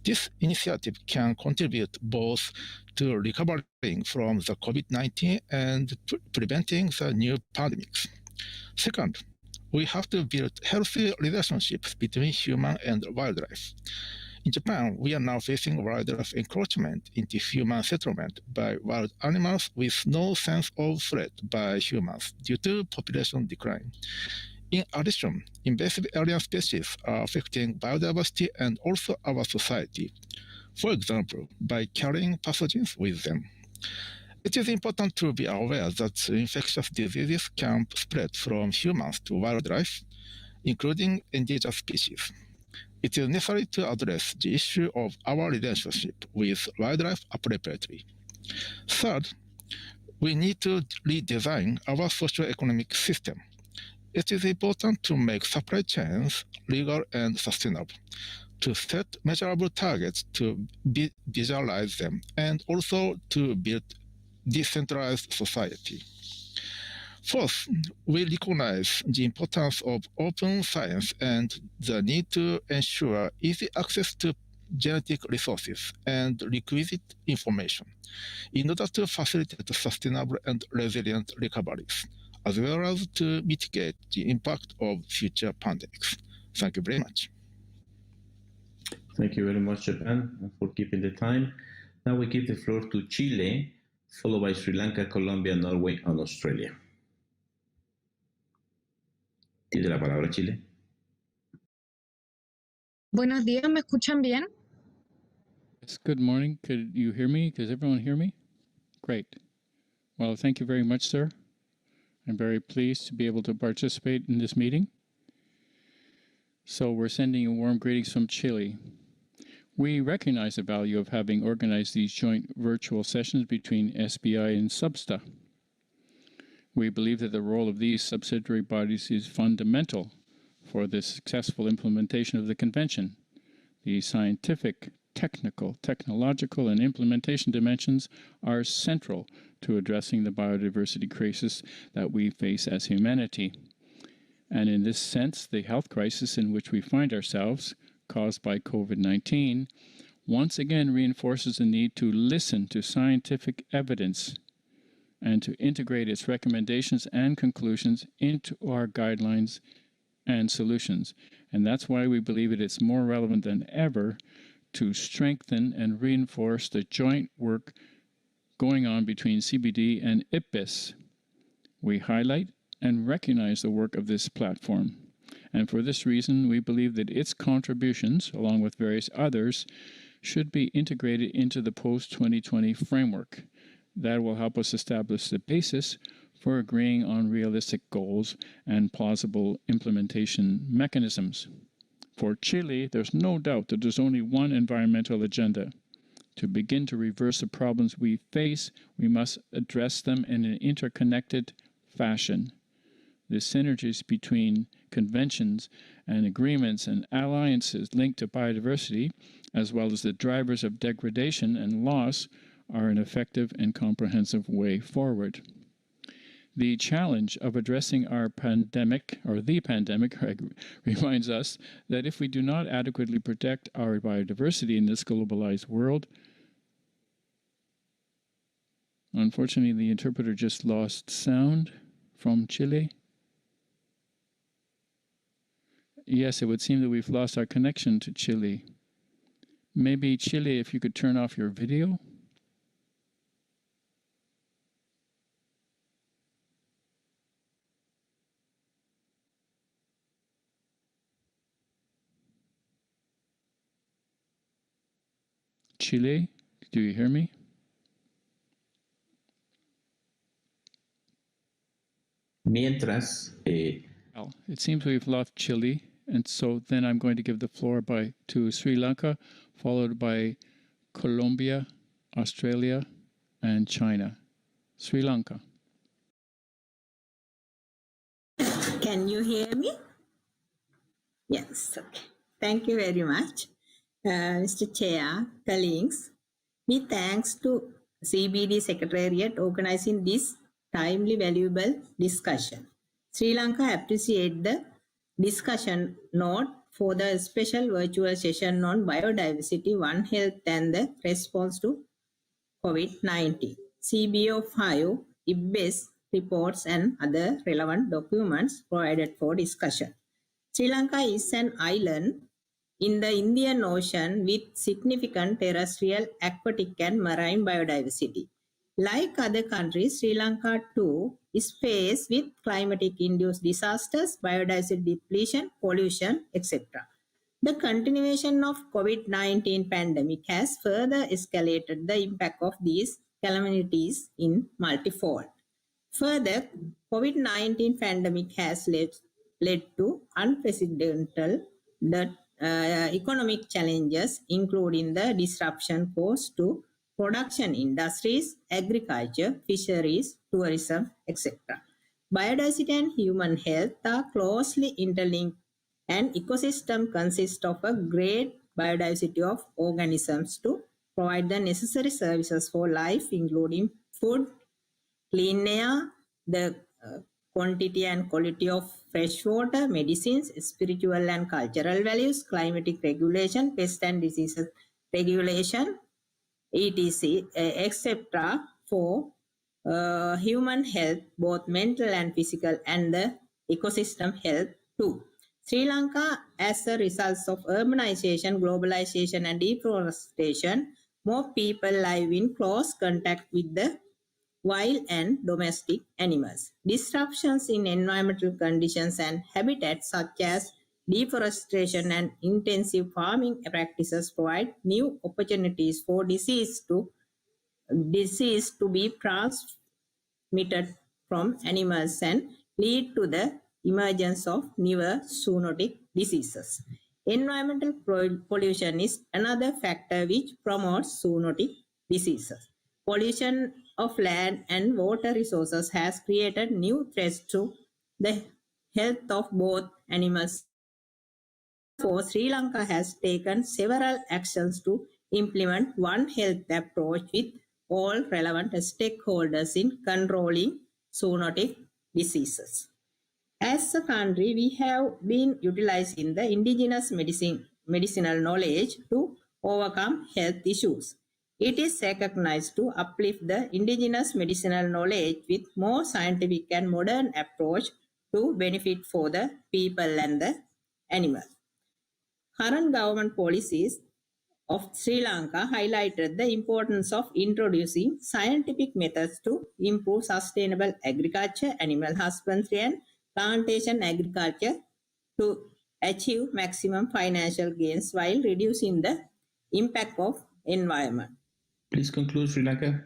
This initiative can contribute both to recovering from the COVID-19 and preventing the new pandemics. Second, we have to build healthy relationships between human and wildlife. In Japan, we are now facing wildlife encroachment into human settlement by wild animals with no sense of threat by humans due to population decline. In addition, invasive alien species are affecting biodiversity and also our society, for example, by carrying pathogens with them. It is important to be aware that infectious diseases can spread from humans to wildlife, including endangered species. It is necessary to address the issue of our relationship with wildlife appropriately. Third, we need to redesign our socio-economic system. It is important to make supply chains legal and sustainable, to set measurable targets to visualize them, and also to build decentralized society. Fourth, we recognize the importance of open science and the need to ensure easy access to genetic resources and requisite information in order to facilitate sustainable and resilient recoveries, as well as to mitigate the impact of future pandemics. Thank you very much. Thank you very much, Japan, for keeping the time. Now we give the floor to Chile, followed by Sri Lanka, Colombia, Norway, and Australia. Tiene la palabra, Chile. Buenos días, ¿me escuchan bien? Yes, good morning. Could you hear me? Does everyone hear me? Great. Well, thank you very much, sir. I'm very pleased to be able to participate in this meeting. So we're sending you warm greetings from Chile. We recognize the value of having organized these joint virtual sessions between SBI and SBSTA. We believe that the role of these subsidiary bodies is fundamental for the successful implementation of the Convention. The scientific, technical, technological, and implementation dimensions are central to addressing the biodiversity crisis that we face as humanity. And in this sense, the health crisis in which we find ourselves, caused by COVID-19, once again reinforces the need to listen to scientific evidence and to integrate its recommendations and conclusions into our guidelines and solutions. And that's why we believe it is more relevant than ever to strengthen and reinforce the joint work going on between CBD and IPBES. We highlight and recognize the work of this platform. And for this reason, we believe that its contributions, along with various others, should be integrated into the post-2020 framework. That will help us establish the basis for agreeing on realistic goals and plausible implementation mechanisms. For Chile, there's no doubt that there's only one environmental agenda. To begin to reverse the problems we face, we must address them in an interconnected fashion. The synergies between conventions and agreements and alliances linked to biodiversity, as well as the drivers of degradation and loss, are an effective and comprehensive way forward. The challenge of addressing our pandemic, or the pandemic, reminds us that if we do not adequately protect our biodiversity in this globalized world, unfortunately, the interpreter just lost sound from Chile. Yes, it would seem that we've lost our connection to Chile. Maybe Chile, if you could turn off your video. Chile, do you hear me? Mientras, Well, it seems we've lost Chile, and so then I'm going to give the floor to Sri Lanka, followed by Colombia, Australia, and China. Sri Lanka. Can you hear me? Yes, okay. Thank you very much, Mr. Chair, colleagues. We thanks to CBD Secretariat organizing this timely, valuable discussion. Sri Lanka appreciate the discussion note for the special virtual session on biodiversity, One Health and the response to COVID-19. CBO5, IPBES reports and other relevant documents provided for discussion. Sri Lanka is an island in the Indian Ocean with significant terrestrial, aquatic and marine biodiversity. Like other countries, Sri Lanka too is faced with climatic-induced disasters, biodiversity depletion, pollution, etc. The continuation of COVID-19 pandemic has further escalated the impact of these calamities in multifold. Further, COVID-19 pandemic has led to unprecedented economic challenges, including the disruption caused to production industries, agriculture, fisheries, tourism, etc. Biodiversity and human health are closely interlinked. An ecosystem consists of a great biodiversity of organisms to provide the necessary services for life, including food, clean air, the quantity and quality of fresh water, medicines, spiritual and cultural values, climatic regulation, pest and diseases regulation, etc., etc. for human health, both mental and physical, and the ecosystem health too. Sri Lanka, as a result of urbanization, globalization, and deforestation, more people live in close contact with the wild and domestic animals. Disruptions in environmental conditions and habitats such as deforestation and intensive farming practices provide new opportunities for disease to be transmitted from animals and lead to the emergence of newer zoonotic diseases. Environmental pollution is another factor which promotes zoonotic diseases. Pollution of land and water resources has created new threats to the health of both animals. Therefore, Sri Lanka has taken several actions to implement One Health approach with all relevant stakeholders in controlling zoonotic diseases. As a country, we have been utilizing the indigenous medicinal knowledge to overcome health issues. It is recognized to uplift the indigenous medicinal knowledge with more scientific and modern approach to benefit for the people and the animals. Current government policies of Sri Lanka highlighted the importance of introducing scientific methods to improve sustainable agriculture, animal husbandry, and plantation agriculture to achieve maximum financial gains while reducing the impact of environment. Please conclude, Sri Lanka.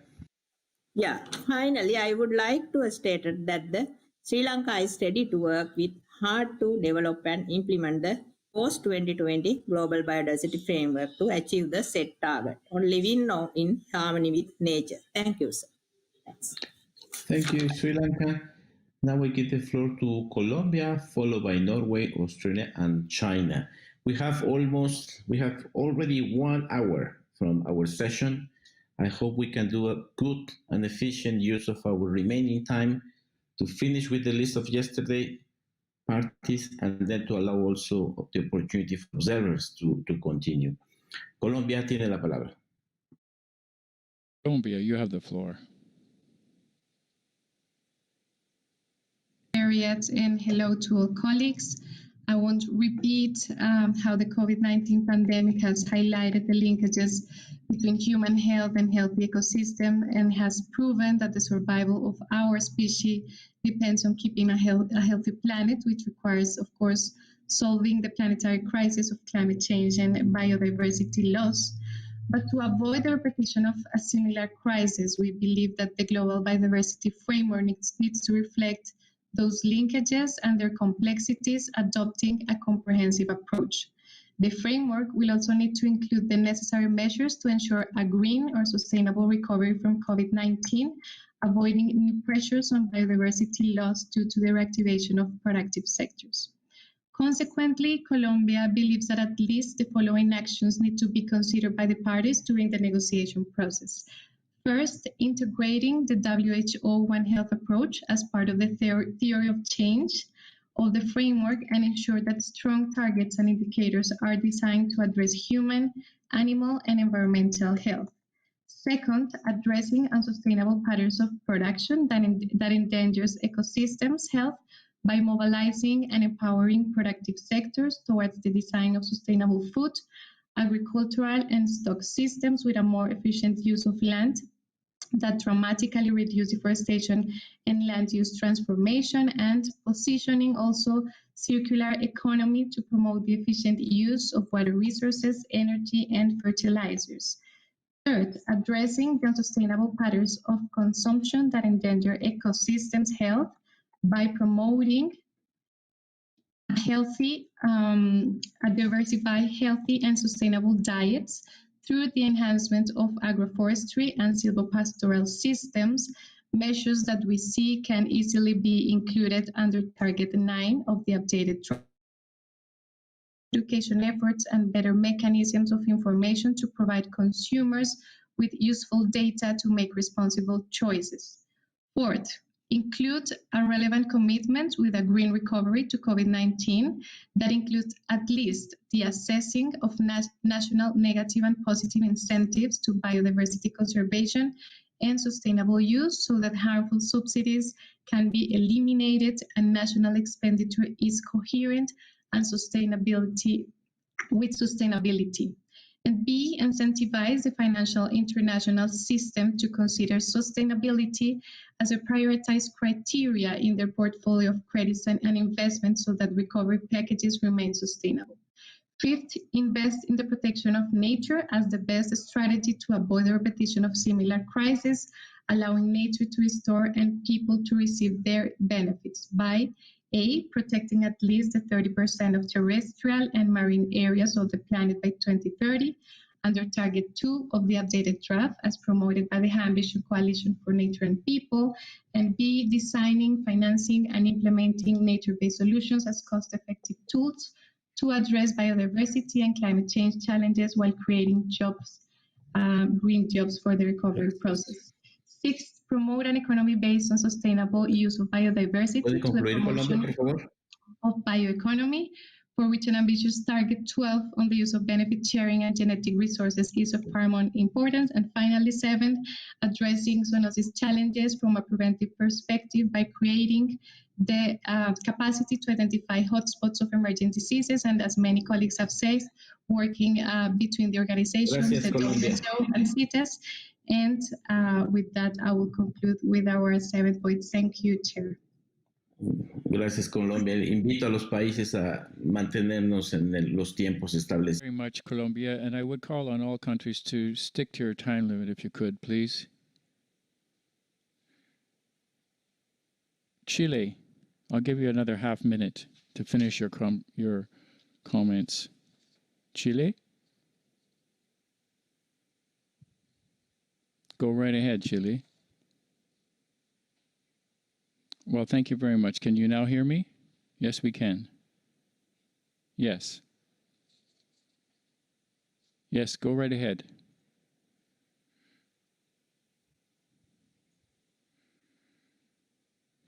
Yeah, finally, I would like to state that the Sri Lanka is ready to work with hard to develop and implement the post-2020 Global Biodiversity Framework to achieve the set target on living now in harmony with nature. Thank you, sir. Thanks. Thank you, Sri Lanka. Now we give the floor to Colombia, followed by Norway, Australia, and China. We have already 1 hour from our session. I hope we can do a good and efficient use of our remaining time to finish with the list of yesterday parties and then to allow also the opportunity for observers to continue. Colombia tiene la palabra. Colombia, you have the floor. And hello to all colleagues. I won't repeat how the COVID-19 pandemic has highlighted the linkages between human health and healthy ecosystem and has proven that the survival of our species depends on keeping a healthy planet, which requires, of course, solving the planetary crisis of climate change and biodiversity loss. But to avoid the repetition of a similar crisis, we believe that the global biodiversity framework needs to reflect those linkages and their complexities, adopting a comprehensive approach. The framework will also need to include the necessary measures to ensure a green or sustainable recovery from COVID-19, avoiding new pressures on biodiversity loss due to the reactivation of productive sectors. Consequently, Colombia believes that at least the following actions need to be considered by the parties during the negotiation process. First, integrating the WHO One Health approach as part of the theory of change of the framework and ensure that strong targets and indicators are designed to address human, animal, and environmental health. Second, addressing unsustainable patterns of production that endangers ecosystems' health by mobilizing and empowering productive sectors towards the design of sustainable food, agricultural and stock systems with a more efficient use of land that dramatically reduce deforestation and land use transformation, and positioning also circular economy to promote the efficient use of water resources, energy, and fertilizers. Third, addressing the unsustainable patterns of consumption that endanger ecosystems' health by promoting a diversified, healthy, and sustainable diets through the enhancement of agroforestry and silvopastoral systems, measures that we see can easily be included under Target 9 of the updated education efforts and better mechanisms of information to provide consumers with useful data to make responsible choices. Fourth, include a relevant commitment with a green recovery to COVID-19 that includes at least the assessing of national negative and positive incentives to biodiversity conservation and sustainable use so that harmful subsidies can be eliminated and national expenditure is coherent and sustainability. And B, incentivize the financial international system to consider sustainability as a prioritized criteria in their portfolio of credits and investments so that recovery packages remain sustainable. Fifth, invest in the protection of nature as the best strategy to avoid the repetition of similar crises, allowing nature to restore and people to receive their benefits by A, protecting at least 30% of terrestrial and marine areas of the planet by 2030, under Target 2 of the updated draft as promoted by the High Ambition Coalition for Nature and People, and B, designing, financing, and implementing nature-based solutions as cost-effective tools to address biodiversity and climate change challenges while creating jobs, green jobs for the recovery process. 6, promote an economy based on sustainable use of biodiversity to the promotion of bioeconomy, for which an ambitious Target 12 on the use of benefit sharing and genetic resources is of paramount importance. And finally, 7, addressing zoonosis challenges from a preventive perspective by creating the capacity to identify hotspots of emerging diseases, and as many colleagues have said, working between the organizations, the WHO and CITES. And with that, I will conclude with our 7 points. Thank you, Chair. Gracias, Colombia. Invito a los países a mantenernos en los tiempos establecidos. Very much, Colombia, and I would call on all countries to stick to your time limit if you could, please. Chile, I'll give you another half minute to finish your comments. Chile? Go right ahead, Chile. Well, thank you very much. Can you now hear me? Yes, we can. Yes. Yes, go right ahead.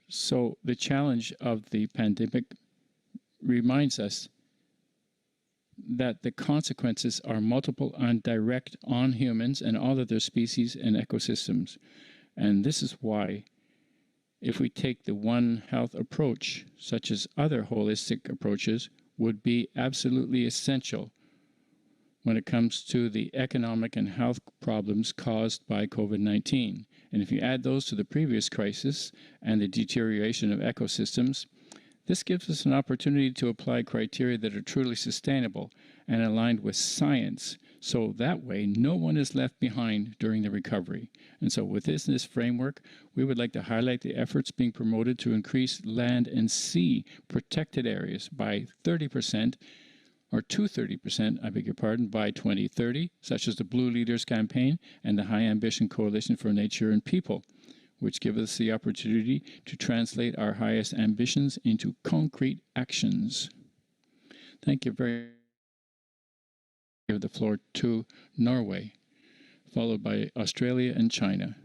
So the challenge of the pandemic reminds us that the consequences are multiple and direct on humans and all other species and ecosystems. And this is why, if we take the One Health approach, such as other holistic approaches, would be absolutely essential when it comes to the economic and health problems caused by COVID-19. And if you add those to the previous crisis and the deterioration of ecosystems, this gives us an opportunity to apply criteria that are truly sustainable and aligned with science, so that way no one is left behind during the recovery. And so within this framework, we would like to highlight the efforts being promoted to increase land and sea protected areas by 30%, or to 30%, I beg your pardon, by 2030, such as the Blue Leaders Campaign and the High Ambition Coalition for Nature and People, which give us the opportunity to translate our highest ambitions into concrete actions. Thank you very much. I give the floor to Norway, followed by Australia and China.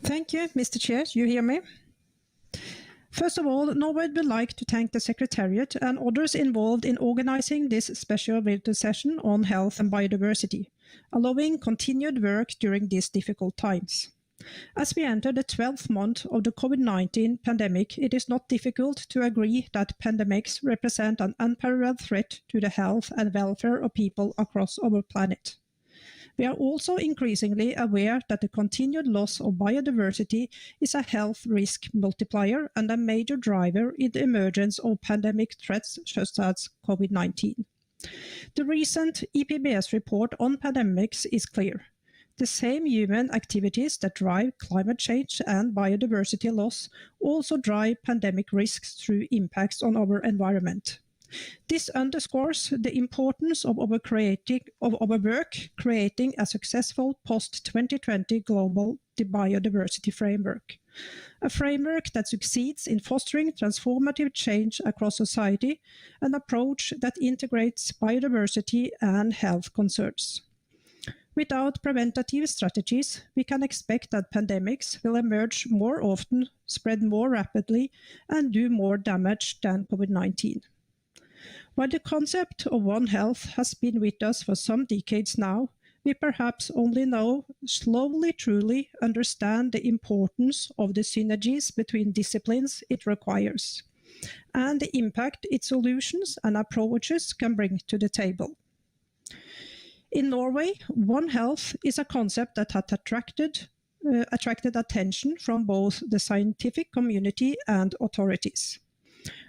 Thank you, Mr. Chair. You hear me? First of all, Norway would like to thank the Secretariat and others involved in organizing this special virtual session on health and biodiversity, allowing continued work during these difficult times. As we enter the 12th month of the COVID-19 pandemic, it is not difficult to agree that pandemics represent an unparalleled threat to the health and welfare of people across our planet. We are also increasingly aware that the continued loss of biodiversity is a health risk multiplier and a major driver in the emergence of pandemic threats such as COVID-19. The recent EPBS report on pandemics is clear. The same human activities that drive climate change and biodiversity loss also drive pandemic risks through impacts on our environment. This underscores the importance of our work creating a successful post-2020 global biodiversity framework, a framework that succeeds in fostering transformative change across society, an approach that integrates biodiversity and health concerns. Without preventative strategies, we can expect that pandemics will emerge more often, spread more rapidly, and do more damage than COVID-19. While the concept of One Health has been with us for some decades now, we perhaps only now slowly truly understand the importance of the synergies between disciplines it requires, and the impact its solutions and approaches can bring to the table. In Norway, One Health is a concept that has attracted attention from both the scientific community and authorities.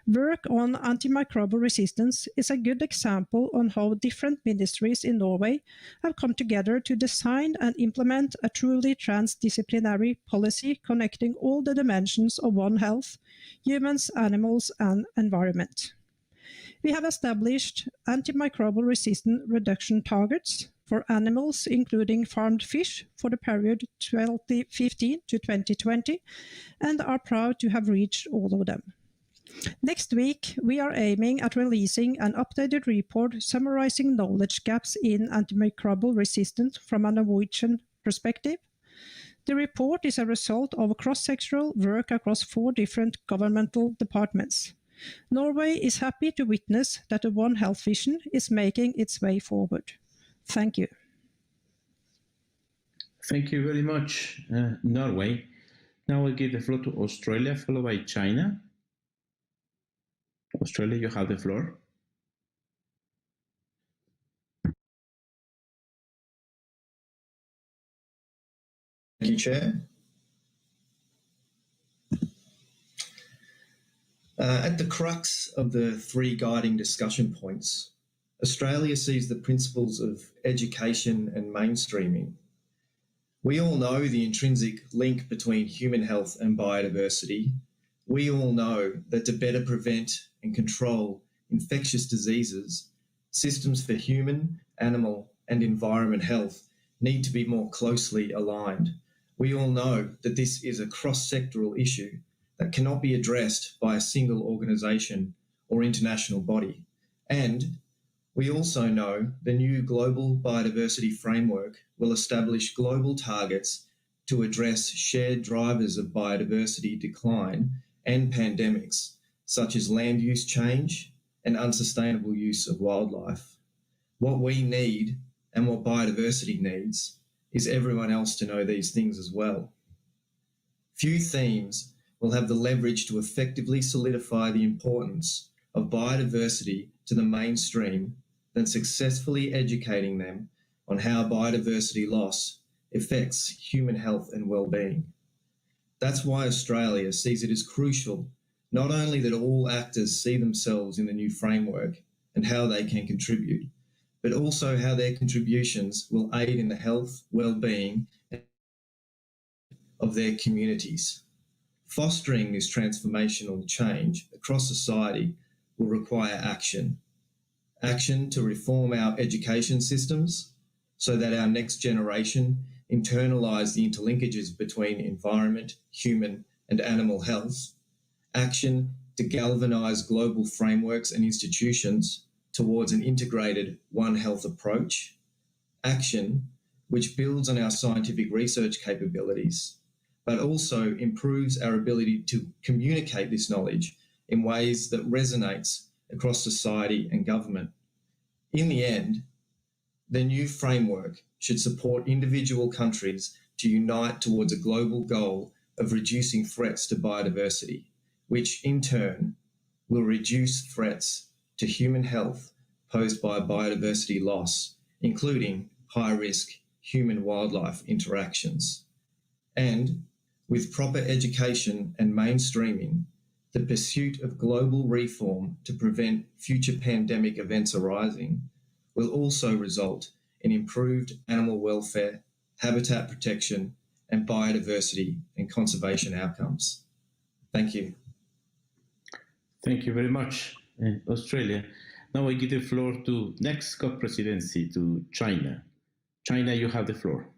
Work on antimicrobial resistance is a good example on how different ministries in Norway have come together to design and implement a truly transdisciplinary policy connecting all the dimensions of One Health, humans, animals, and environment. We have established antimicrobial resistant reduction targets for animals, including farmed fish, for the period 2015 to 2020, and are proud to have reached all of them. Next week, we are aiming at releasing an updated report summarizing knowledge gaps in antimicrobial resistance from a Norwegian perspective. The report is a result of cross-sectoral work across 4 different governmental departments. Norway is happy to witness that the One Health vision is making its way forward. Thank you. Thank you very much, Norway. Now I'll give the floor to Australia, followed by China. Australia, you have the floor. Thank you, Chair. At the crux of the 3 guiding discussion points, Australia sees the principles of education and mainstreaming. We all know the intrinsic link between human health and biodiversity. We all know that to better prevent and control infectious diseases, systems for human, animal, and environment health need to be more closely aligned. We all know that this is a cross-sectoral issue that cannot be addressed by a single organisation or international body. And we also know the new global biodiversity framework will establish global targets to address shared drivers of biodiversity decline and pandemics, such as land use change and unsustainable use of wildlife. What we need and what biodiversity needs is everyone else to know these things as well. Few themes will have the leverage to effectively solidify the importance of biodiversity to the mainstream than successfully educating them on how biodiversity loss affects human health and well-being. That's why Australia sees it as crucial not only that all actors see themselves in the new framework and how they can contribute, but also how their contributions will aid in the health, well-being of their communities. Fostering this transformational change across society will require action. Action to reform our education systems so that our next generation internalise the interlinkages between environment, human and animal health. Action to galvanise global frameworks and institutions towards an integrated One Health approach. Action which builds on our scientific research capabilities, but also improves our ability to communicate this knowledge in ways that resonates across society and government. In the end, the new framework should support individual countries to unite towards a global goal of reducing threats to biodiversity, which in turn will reduce threats to human health posed by biodiversity loss, including high-risk human-wildlife interactions. And with proper education and mainstreaming, the pursuit of global reform to prevent future pandemic events arising will also result in improved animal welfare, habitat protection, and biodiversity and conservation outcomes. Thank you. Thank you very much, Australia. Now I give the floor to next co-presidency to China. China, you have the floor.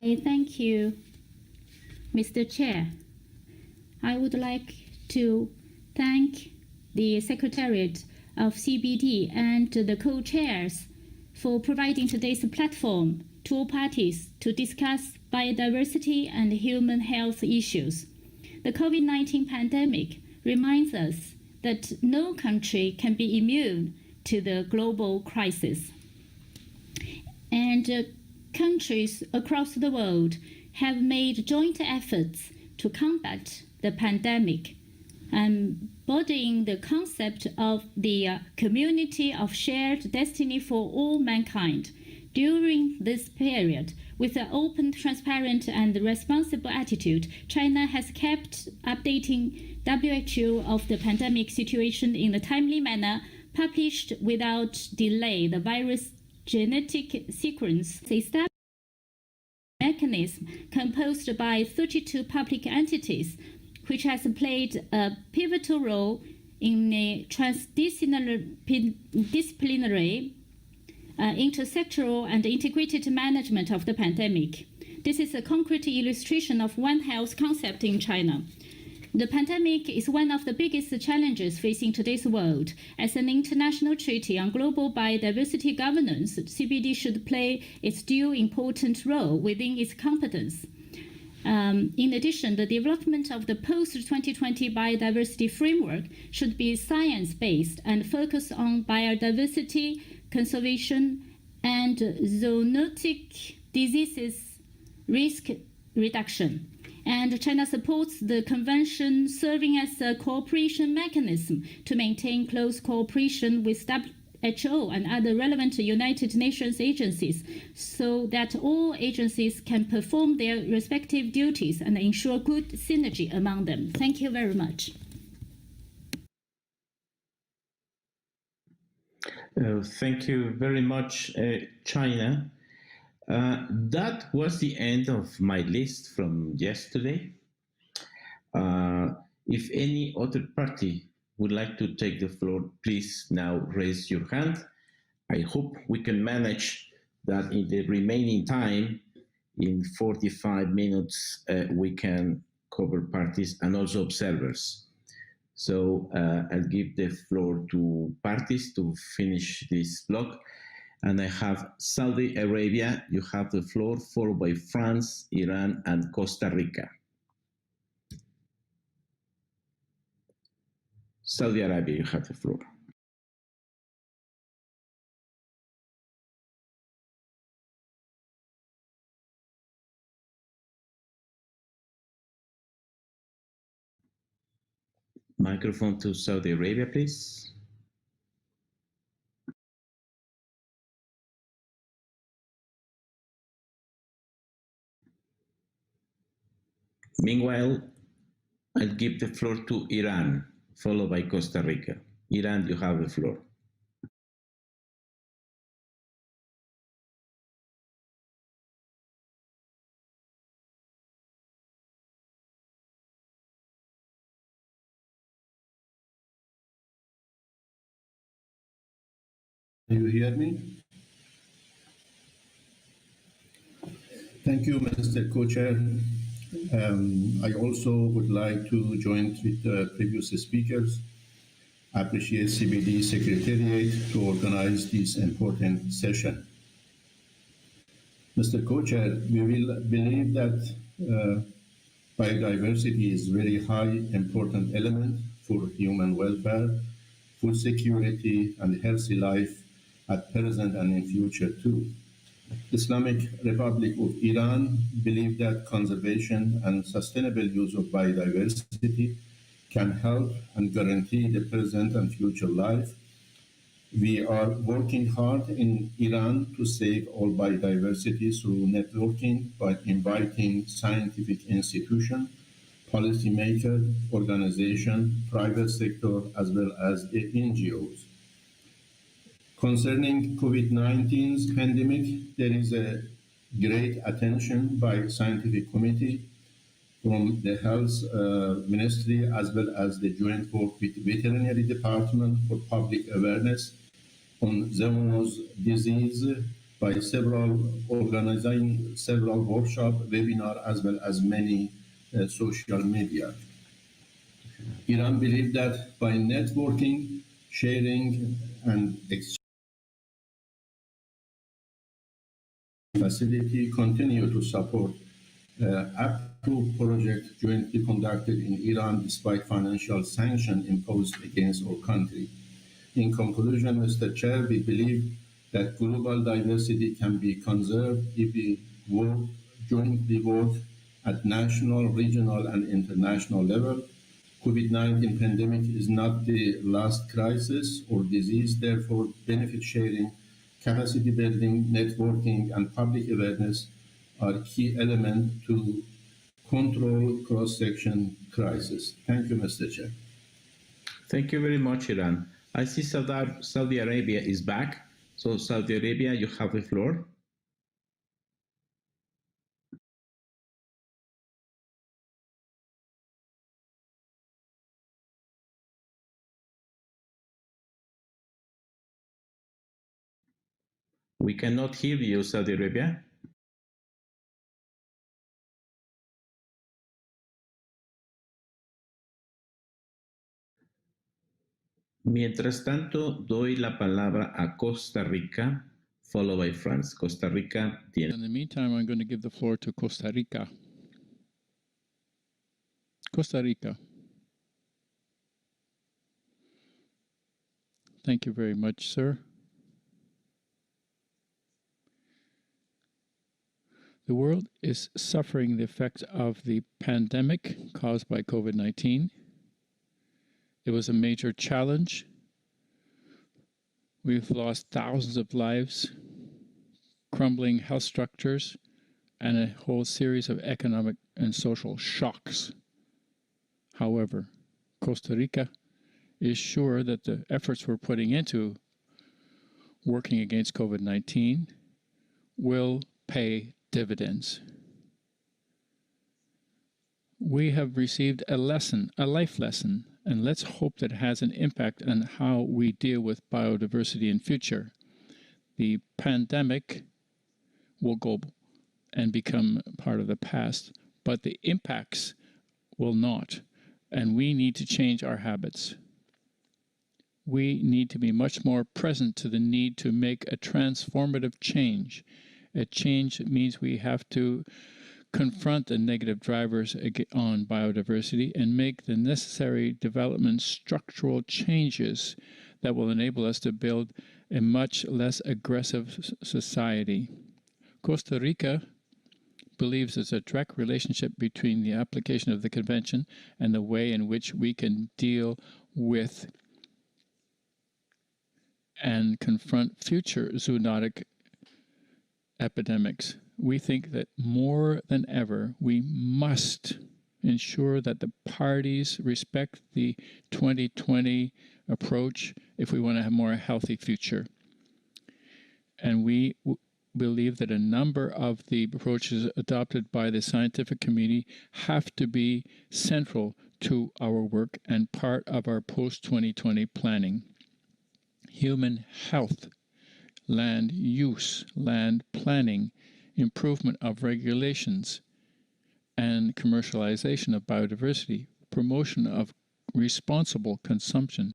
Thank you, Mr. Chair. I would like to thank the Secretariat of CBD and the co-chairs for providing today's platform to all parties to discuss biodiversity and human health issues. The COVID-19 pandemic reminds us that no country can be immune to the global crisis. And countries across the world have made joint efforts to combat the pandemic, embodying the concept of the community of shared destiny for all mankind During this period, with an open, transparent, and responsible attitude, China has kept updating WHO of the pandemic situation in a timely manner, published without delay the virus genetic sequence, established mechanism composed by 32 public entities, which has played a pivotal role in a transdisciplinary, intersectoral, and integrated management of the pandemic. This is a concrete illustration of One Health concept in China. The pandemic is one of the biggest challenges facing today's world. As an international treaty on global biodiversity governance, CBD should play its due important role within its competence. In addition, the development of the post-2020 biodiversity framework should be science-based and focus on biodiversity, conservation, and zoonotic diseases risk reduction. And China supports the convention, serving as a cooperation mechanism to maintain close cooperation with WHO and other relevant United Nations agencies, so that all agencies can perform their respective duties and ensure good synergy among them. Thank you very much. Thank you very much, China. That was the end of my list from yesterday. If any other party would like to take the floor, please now raise your hand. I hope we can manage that in the remaining time. In 45 minutes, we can cover parties and also observers. So I'll give the floor to parties to finish this block. And I have Saudi Arabia, you have the floor, followed by France, Iran, and Costa Rica. Saudi Arabia, you have the floor. Microphone to Saudi Arabia, please. Meanwhile, I'll give the floor to Iran, followed by Costa Rica. Iran, you have the floor. Can you hear me? Thank you, Mr. Co-Chair. I also would like to join with the previous speakers. I appreciate CBD Secretariat to organize this important session. Mr. Co-Chair, we will believe that biodiversity is very high important element for human welfare, food security, and healthy life at present and in future too. Islamic Republic of Iran believe that conservation and sustainable use of biodiversity can help and guarantee the present and future life. We are working hard in Iran to save all biodiversity through networking by inviting scientific institutions, policymakers, organizations, private sector, as well as the NGOs. Concerning COVID-19's pandemic, there is a great attention by scientific committee from the health ministry as well as the joint work with veterinary department for public awareness on zoonotic disease by organizing several workshops, webinars, as well as many social media. Iran believes that by networking, sharing, and facility continue to support approved project jointly conducted in Iran despite financial sanctions imposed against our country. In conclusion, Mr. Chair, we believe that global diversity can be conserved if we jointly work at national, regional, and international level. COVID-19 pandemic is not the last crisis or disease, therefore benefit sharing capacity building, networking, and public awareness are key elements to control cross-section crisis. Thank you, Mr. Chair. Thank you very much, Iran. I see Saudi Arabia is back. So Saudi Arabia, you have the floor. We cannot hear you, Saudi Arabia. Mientras tanto, doy la palabra a Costa Rica, followed by France. Costa Rica tiene. In the meantime, I'm going to give the floor to Costa Rica. Costa Rica. Thank you very much, sir. The world is suffering the effects of the pandemic caused by COVID-19. It was a major challenge. We've lost thousands of lives, crumbling health structures, and a whole series of economic and social shocks. However, Costa Rica is sure that the efforts we're putting into working against COVID-19 will pay dividends. We have received a lesson, a life lesson, and let's hope that it has an impact on how we deal with biodiversity in future. The pandemic will go and become part of the past, but the impacts will not, and we need to change our habits. We need to be much more present to the need to make a transformative change. A change means we have to confront the negative drivers on biodiversity and make the necessary development structural changes that will enable us to build a much less aggressive society. Costa Rica believes there's a direct relationship between the application of the convention and the way in which we can deal with and confront future zoonotic epidemics. We think that more than ever, we must ensure that the parties respect the 2020 approach if we want to have a more healthy future. And we believe that a number of the approaches adopted by the scientific community have to be central to our work and part of our post-2020 planning. Human health, land use, land planning, improvement of regulations, and commercialization of biodiversity, promotion of responsible consumption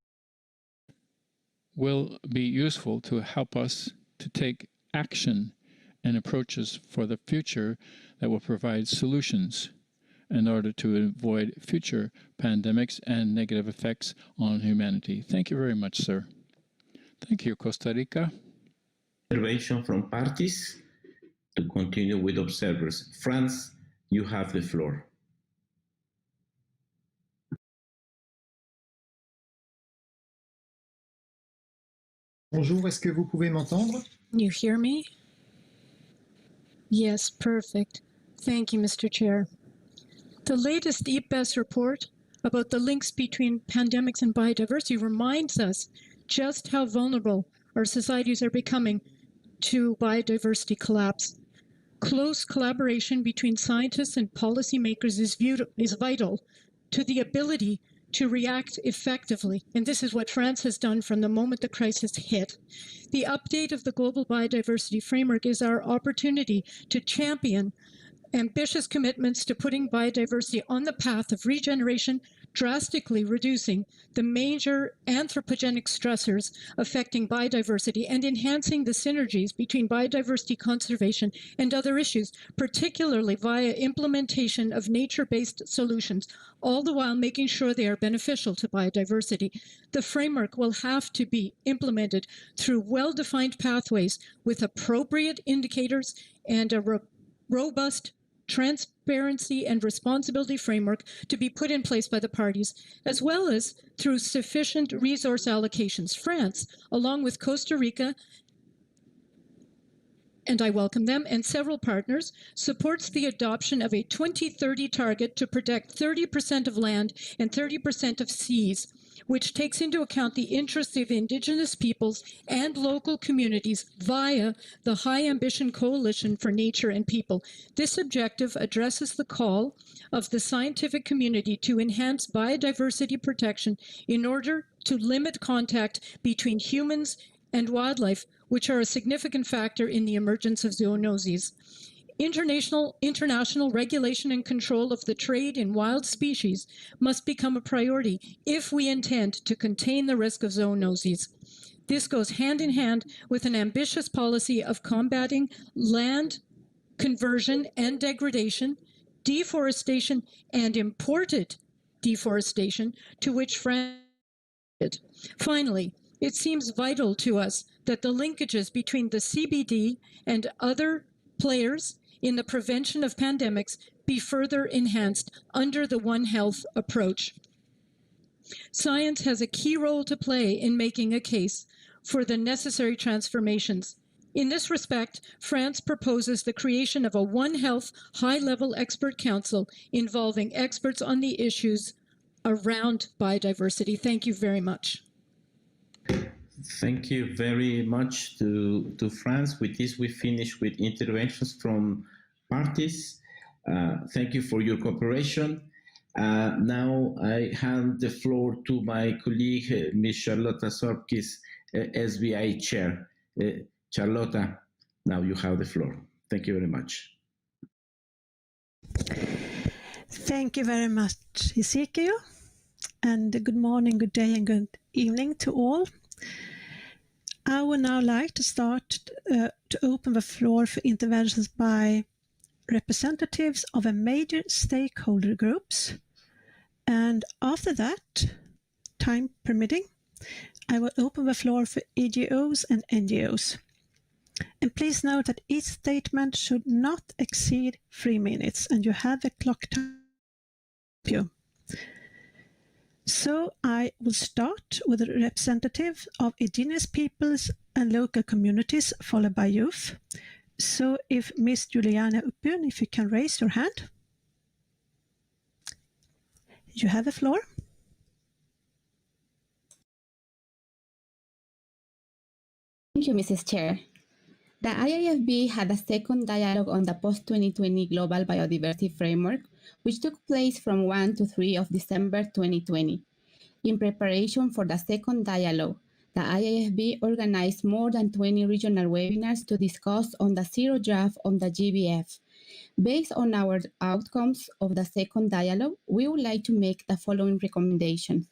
will be useful to help us to take action and approaches for the future that will provide solutions in order to avoid future pandemics and negative effects on humanity. Thank you very much, sir. Thank you, Costa Rica. Intervention from parties to continue with observers. France, you have the floor. Bonjour, est-ce que vous pouvez m'entendre? You hear me? Yes, perfect. Thank you, Mr. Chair. The latest EPBES report about the links between pandemics and biodiversity reminds us just how vulnerable our societies are becoming to biodiversity collapse. Close collaboration between scientists and policymakers is vital to the ability to react effectively, and this is what France has done from the moment the crisis hit. The update of the Global Biodiversity Framework is our opportunity to champion ambitious commitments to putting biodiversity on the path of regeneration, drastically reducing the major anthropogenic stressors affecting biodiversity and enhancing the synergies between biodiversity conservation and other issues, particularly via implementation of nature-based solutions, all the while making sure they are beneficial to biodiversity. The framework will have to be implemented through well-defined pathways with appropriate indicators and a robust transparency and responsibility framework to be put in place by the parties, as well as through sufficient resource allocations. France, along with Costa Rica, and I welcome them, and several partners, supports the adoption of a 2030 target to protect 30% of land and 30% of seas, which takes into account the interests of Indigenous peoples and local communities via the High Ambition Coalition for Nature and People. This objective addresses the call of the scientific community to enhance biodiversity protection in order to limit contact between humans and wildlife, which are a significant factor in the emergence of zoonoses. International regulation and control of the trade in wild species must become a priority if we intend to contain the risk of zoonoses. This goes hand in hand with an ambitious policy of combating land conversion and degradation, deforestation, and imported deforestation, to which France. Finally, it seems vital to us that the linkages between the CBD and other players in the prevention of pandemics be further enhanced under the One Health approach. Science has a key role to play in making a case for the necessary transformations. In this respect, France proposes the creation of a One Health high-level expert council involving experts on the issues around biodiversity. Thank you very much. Thank you very much to France. With this, we finish with interventions from parties. Thank you for your cooperation. Now I hand the floor to my colleague, Ms. Charlotta Sorkis, SBI Chair. Charlotta, now you have the floor. Thank you very much. Thank you very much, Ezekiel. And good morning, good day, and good evening to all. I would now like to start to open the floor for interventions by representatives of a major stakeholder groups. And after that, time permitting, I will open the floor for EGOs and NGOs. And please note that each statement should not exceed 3 minutes, and you have the clock time. So I will start with a representative of indigenous peoples and local communities, followed by youth. So if Miss Juliana Uppön, if you can raise your hand. You have the floor. Thank you, Mrs. Chair. The IIFB had a second dialogue on the post-2020 Global Biodiversity Framework, which took place from 1 to 3 of December 2020. In preparation for the second dialogue, the IIFB organized more than 20 regional webinars to discuss on the zero draft on the GBF. Based on our outcomes of the second dialogue, we would like to make the following recommendations.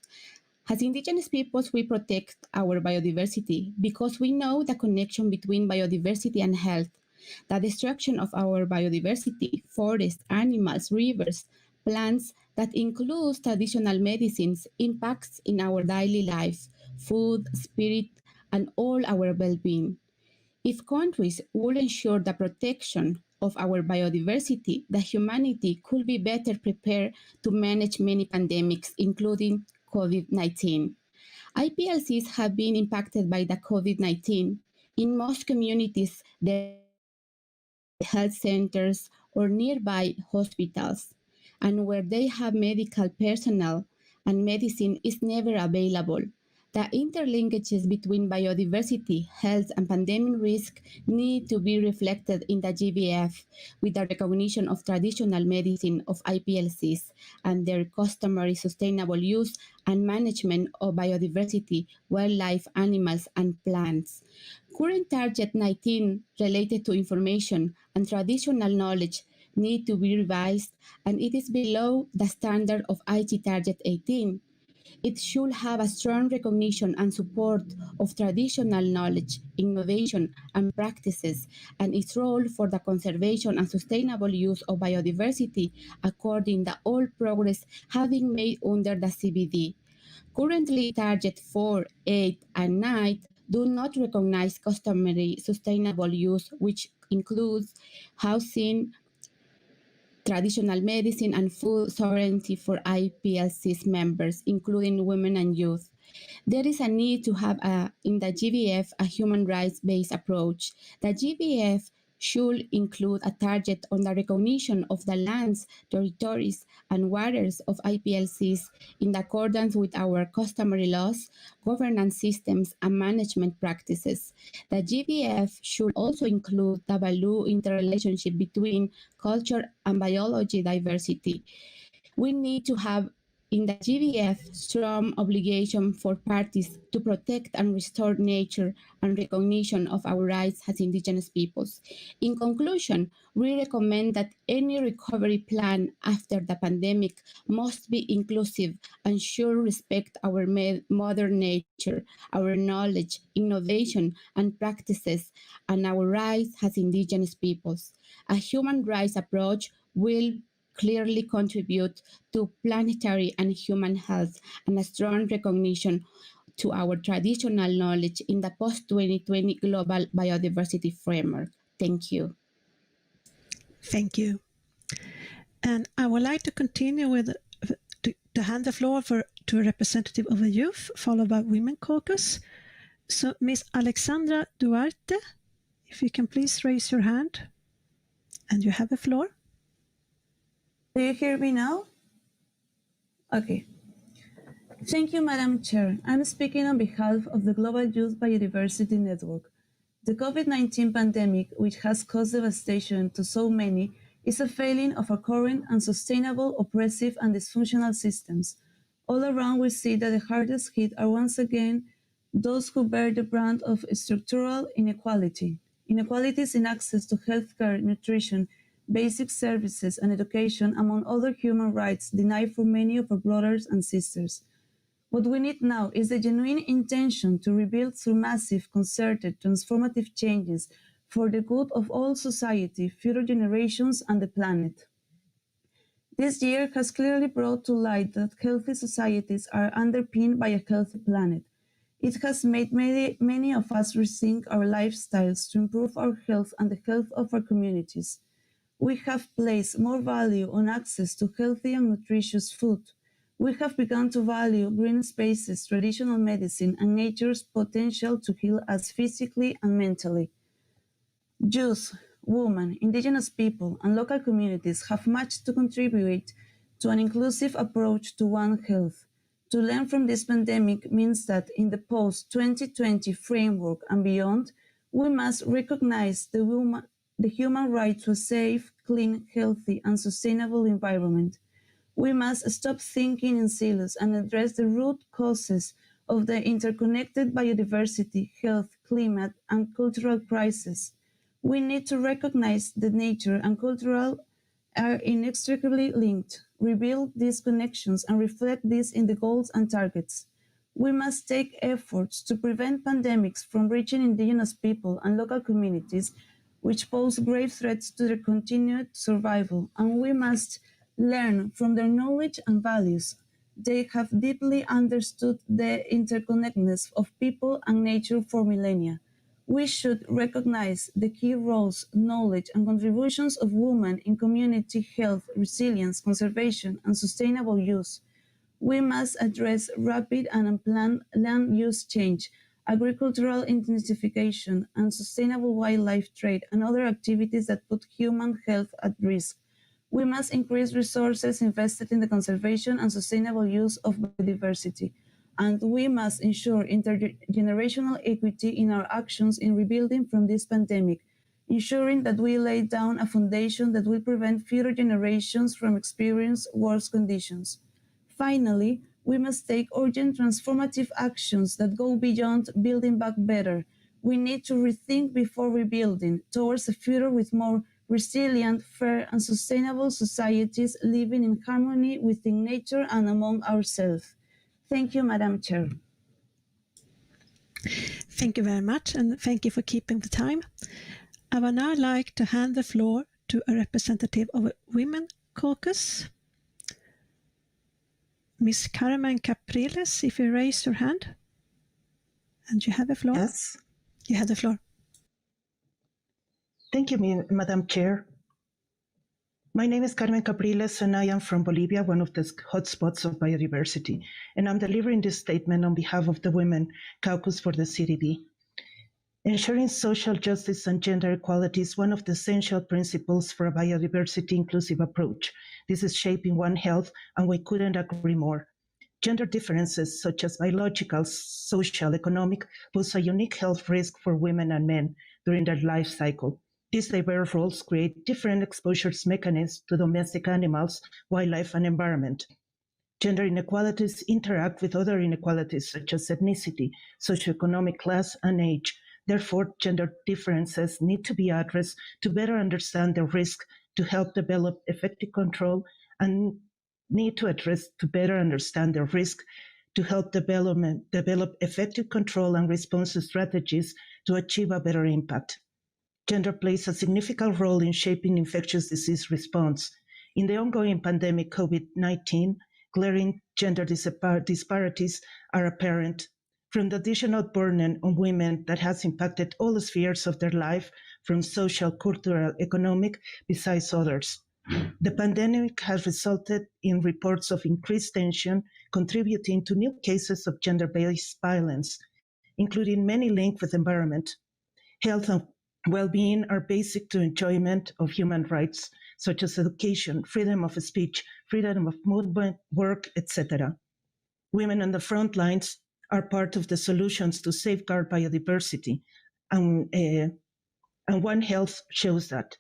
As Indigenous peoples, we protect our biodiversity because we know the connection between biodiversity and health. The destruction of our biodiversity, forests, animals, rivers, plants, that includes traditional medicines, impacts in our daily life, food, spirit, and all our well-being. If countries would ensure the protection of our biodiversity, the humanity could be better prepared to manage many pandemics, including COVID-19. IPLCs have been impacted by the COVID-19. In most communities, there are health centers or nearby hospitals, and where they have medical personnel and medicine is never available. The interlinkages between biodiversity, health, and pandemic risk need to be reflected in the GBF with the recognition of traditional medicine of IPLCs and their customary sustainable use and management of biodiversity, wildlife, animals, and plants. Current Target 19 related to information and traditional knowledge need to be revised, and it is below the standard of IT Target 18. It should have a strong recognition and support of traditional knowledge, innovation, and practices, and its role for the conservation and sustainable use of biodiversity according to all progress having made under the CBD. Currently, Target 4, 8, and 9 do not recognize customary sustainable use, which includes housing, traditional medicine, and food sovereignty for IPLC's members, including women and youth. There is a need to have in the GBF a human rights-based approach. The GBF should include a target on the recognition of the lands, territories, and waters of IPLCs in accordance with our customary laws, governance systems, and management practices. The GBF should also include the value interrelationship between culture and biology diversity. We need to have in the GBF strong obligation for parties to protect and restore nature and recognition of our rights as indigenous peoples. In conclusion, we recommend that any recovery plan after the pandemic must be inclusive and should respect our mother nature, our knowledge, innovation, and practices, and our rights as indigenous peoples. A human rights approach will clearly contribute to planetary and human health and a strong recognition to our traditional knowledge in the post-2020 global biodiversity framework. Thank you. Thank you. And I would like to continue with to hand the floor to a representative of the youth, followed by Women Caucus. So Ms. Alexandra Duarte, if you can please raise your hand, and you have the floor. Do you hear me now? Okay. Thank you, Madam Chair. I'm speaking on behalf of the Global Youth Biodiversity Network. The COVID-19 pandemic, which has caused devastation to so many, is a failing of our current unsustainable, oppressive, and dysfunctional systems. All around, we see that the hardest hit are once again those who bear the brand of structural inequality. Inequalities in access to healthcare, nutrition, basic services, and education, among other human rights denied for many of our brothers and sisters. What we need now is the genuine intention to rebuild through massive, concerted, transformative changes for the good of all society, future generations, and the planet. This year has clearly brought to light that healthy societies are underpinned by a healthy planet. It has made many of us rethink our lifestyles to improve our health and the health of our communities. We have placed more value on access to healthy and nutritious food. We have begun to value green spaces, traditional medicine, and nature's potential to heal us physically and mentally. Youth, women, indigenous people, and local communities have much to contribute to an inclusive approach to One Health. To learn from this pandemic means that in the post-2020 framework and beyond, we must recognize the human right to a safe, clean, healthy, and sustainable environment. We must stop thinking in silos and address the root causes of the interconnected biodiversity, health, climate, and cultural crisis. We need to recognize that nature and cultural are inextricably linked, rebuild these connections, and reflect these in the goals and targets. We must take efforts to prevent pandemics from reaching indigenous people and local communities, which pose grave threats to their continued survival, and we must learn from their knowledge and values. They have deeply understood the interconnectedness of people and nature for millennia. We should recognize the key roles, knowledge, and contributions of women in community health, resilience, conservation, and sustainable use. We must address rapid and unplanned land use change, agricultural intensification, and sustainable wildlife trade, and other activities that put human health at risk. We must increase resources invested in the conservation and sustainable use of biodiversity, and we must ensure intergenerational equity in our actions in rebuilding from this pandemic, ensuring that we lay down a foundation that will prevent future generations from experiencing worse conditions. Finally, we must take urgent transformative actions that go beyond building back better. We need to rethink before rebuilding towards a future with more resilient, fair, and sustainable societies living in harmony within nature and among ourselves. Thank you, Madam Chair. Thank you very much, and thank you for keeping the time. I would now like to hand the floor to a representative of a Women Caucus. Ms. Carmen Capriles, if you raise your hand. And you have the floor. Yes. You have the floor. Thank you, Madam Chair. My name is Carmen Capriles, and I am from Bolivia, one of the hotspots of biodiversity, and I'm delivering this statement on behalf of the Women Caucus for the CDB. Ensuring social justice and gender equality is one of the essential principles for a biodiversity-inclusive approach. This is shaping One Health, and we couldn't agree more. Gender differences, such as biological, social, economic, pose a unique health risk for women and men during their life cycle. These diverse roles create different exposures mechanisms to domestic animals, wildlife, and environment. Gender inequalities interact with other inequalities such as ethnicity, socioeconomic class, and age. Therefore, gender differences need to be addressed to better understand the risk, to help develop effective control, and need to address to better understand the risk, to help develop effective control and response strategies to achieve a better impact. Gender plays a significant role in shaping infectious disease response. In the ongoing pandemic COVID-19, glaring gender disparities are apparent, from the additional burden on women that has impacted all spheres of their life, from social, cultural, economic, besides others. The pandemic has resulted in reports of increased tension, contributing to new cases of gender-based violence, including many linked with environment. Health and well-being are basic to enjoyment of human rights, such as education, freedom of speech, freedom of movement, work, etc. Women on the front lines are part of the solutions to safeguard biodiversity, and One Health shows that.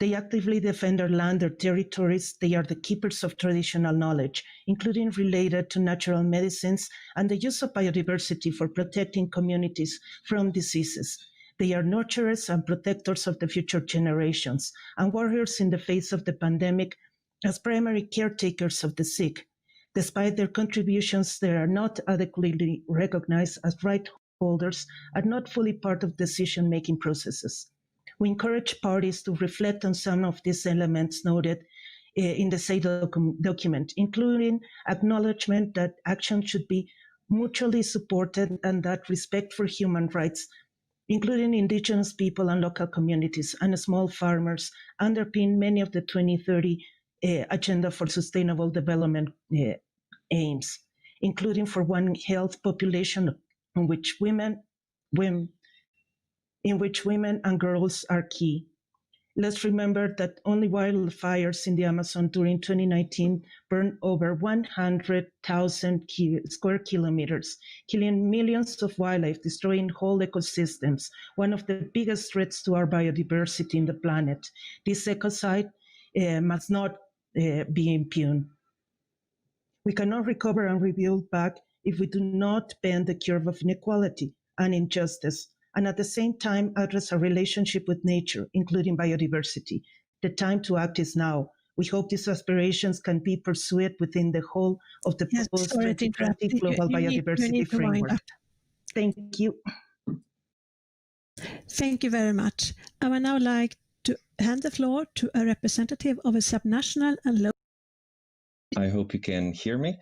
They actively defend their land, their territories. They are the keepers of traditional knowledge, including related to natural medicines and the use of biodiversity for protecting communities from diseases. They are nurturers and protectors of the future generations, and warriors in the face of the pandemic as primary caretakers of the sick. Despite their contributions, they are not adequately recognized as right holders and not fully part of decision-making processes. We encourage parties to reflect on some of these elements noted in the SAY document, including acknowledgement that action should be mutually supported and that respect for human rights, including indigenous people and local communities and small farmers, underpin many of the 2030 Agenda for Sustainable Development aims, including for One Health population in which women and girls are key. Let's remember that only wildfires in the Amazon during 2019 burned over 100,000 square kilometers, killing millions of wildlife, destroying whole ecosystems, one of the biggest threats to our biodiversity in the planet. This ecocide must not be impugned. We cannot recover and rebuild back if we do not bend the curve of inequality and injustice, and at the same time address our relationship with nature, including biodiversity. The time to act is now. We hope these aspirations can be pursued within the whole of the post-2020 Global Biodiversity Framework. Thank you. Thank you very much. I would now like to hand the floor to a representative of a subnational and local. I hope you can hear me.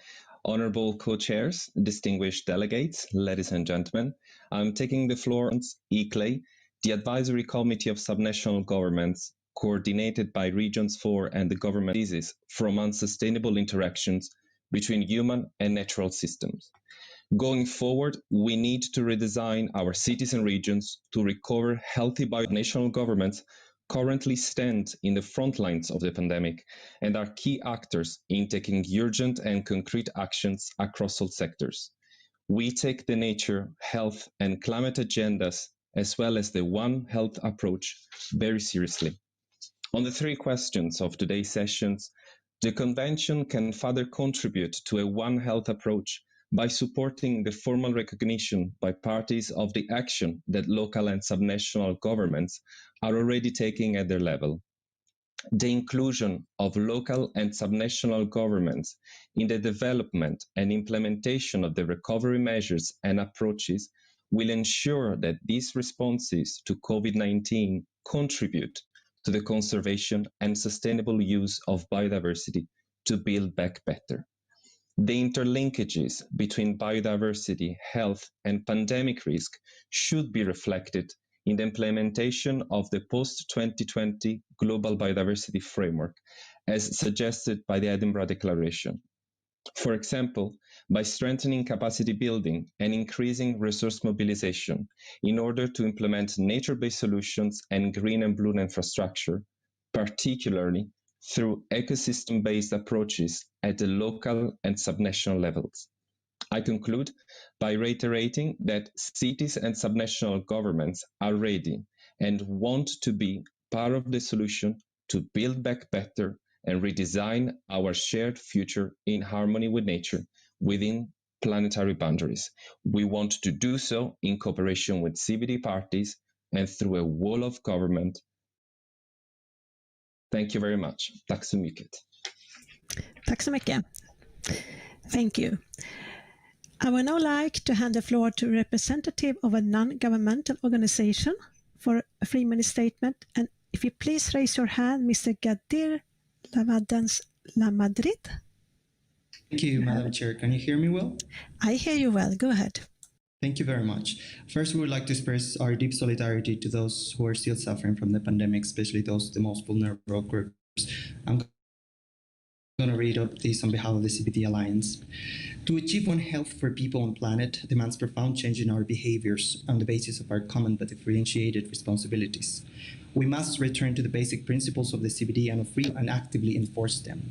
Honorable co-chairs, distinguished delegates, ladies and gentlemen, I'm taking the floor on ECLAY, the Advisory Committee of Subnational Governments, coordinated by Regions 4 and the government diseases from unsustainable interactions between human and natural systems. Going forward, we need to redesign our cities and regions to recover healthy national governments currently stand in the front lines of the pandemic and are key actors in taking urgent and concrete actions across all sectors. We take the nature, health, and climate agendas, as well as the One Health approach, very seriously. On the three questions of today's sessions, the Convention can further contribute to a One Health approach by supporting the formal recognition by parties of the action that local and subnational governments are already taking at their level. The inclusion of local and subnational governments in the development and implementation of the recovery measures and approaches will ensure that these responses to COVID-19 contribute to the conservation and sustainable use of biodiversity to build back better. The interlinkages between biodiversity, health, and pandemic risk should be reflected in the implementation of the post-2020 Global Biodiversity Framework, as suggested by the Edinburgh Declaration. For example, by strengthening capacity building and increasing resource mobilization in order to implement nature-based solutions and green and blue infrastructure, particularly through ecosystem-based approaches at the local and subnational levels. I conclude by reiterating that cities and subnational governments are ready and want to be part of the solution to build back better and redesign our shared future in harmony with nature within planetary boundaries. We want to do so in cooperation with CBD parties and through a wall of government. Thank you very much. Tack så mycket. Tack så mycket. Thank you. I would now like to hand the floor to a representative of a non-governmental organization for a 3-minute statement. And if you please raise your hand, Mr. Gadir Lamadrid. Thank you, Madam Chair. Can you hear me well? I hear you well. Go ahead. Thank you very much. First, we would like to express our deep solidarity to those who are still suffering from the pandemic, especially those the most vulnerable groups. I'm going to read up this on behalf of the CBD Alliance. To achieve one health for people and planet demands profound change in our behaviors on the basis of our common but differentiated responsibilities. We must return to the basic principles of the CBD and actively enforce them.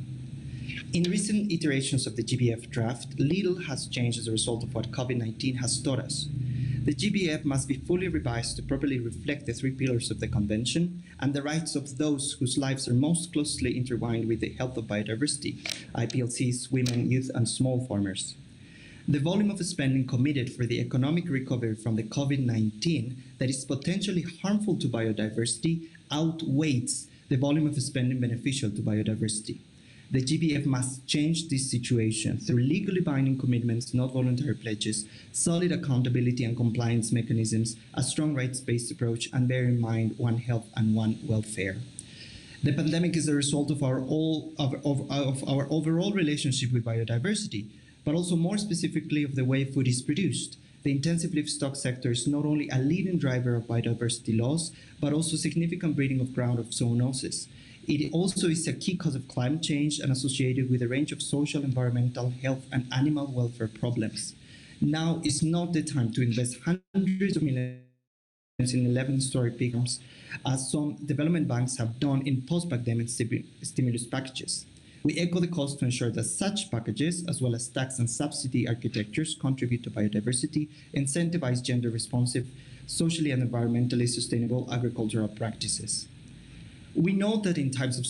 In recent iterations of the GBF draft, little has changed as a result of what COVID-19 has taught us. The GBF must be fully revised to properly reflect the 3 pillars of the Convention and the rights of those whose lives are most closely intertwined with the health of biodiversity, IPLCs, women, youth, and small farmers. The volume of spending committed for the economic recovery from the COVID-19 that is potentially harmful to biodiversity outweighs the volume of spending beneficial to biodiversity. The GBF must change this situation through legally binding commitments, not voluntary pledges, solid accountability and compliance mechanisms, a strong rights-based approach, and bear in mind one health and one welfare. The pandemic is a result of our overall relationship with biodiversity, but also more specifically of the way food is produced. The intensive livestock sector is not only a leading driver of biodiversity loss, but also significant breeding of ground of zoonosis. It also is a key cause of climate change and associated with a range of social, environmental, health, and animal welfare problems. Now is not the time to invest hundreds of millions in 11 historic programs, as some development banks have done in post-pandemic stimulus packages. We echo the calls to ensure that such packages, as well as tax and subsidy architectures, contribute to biodiversity, incentivize gender-responsive, socially and environmentally sustainable agricultural practices. We know that in times of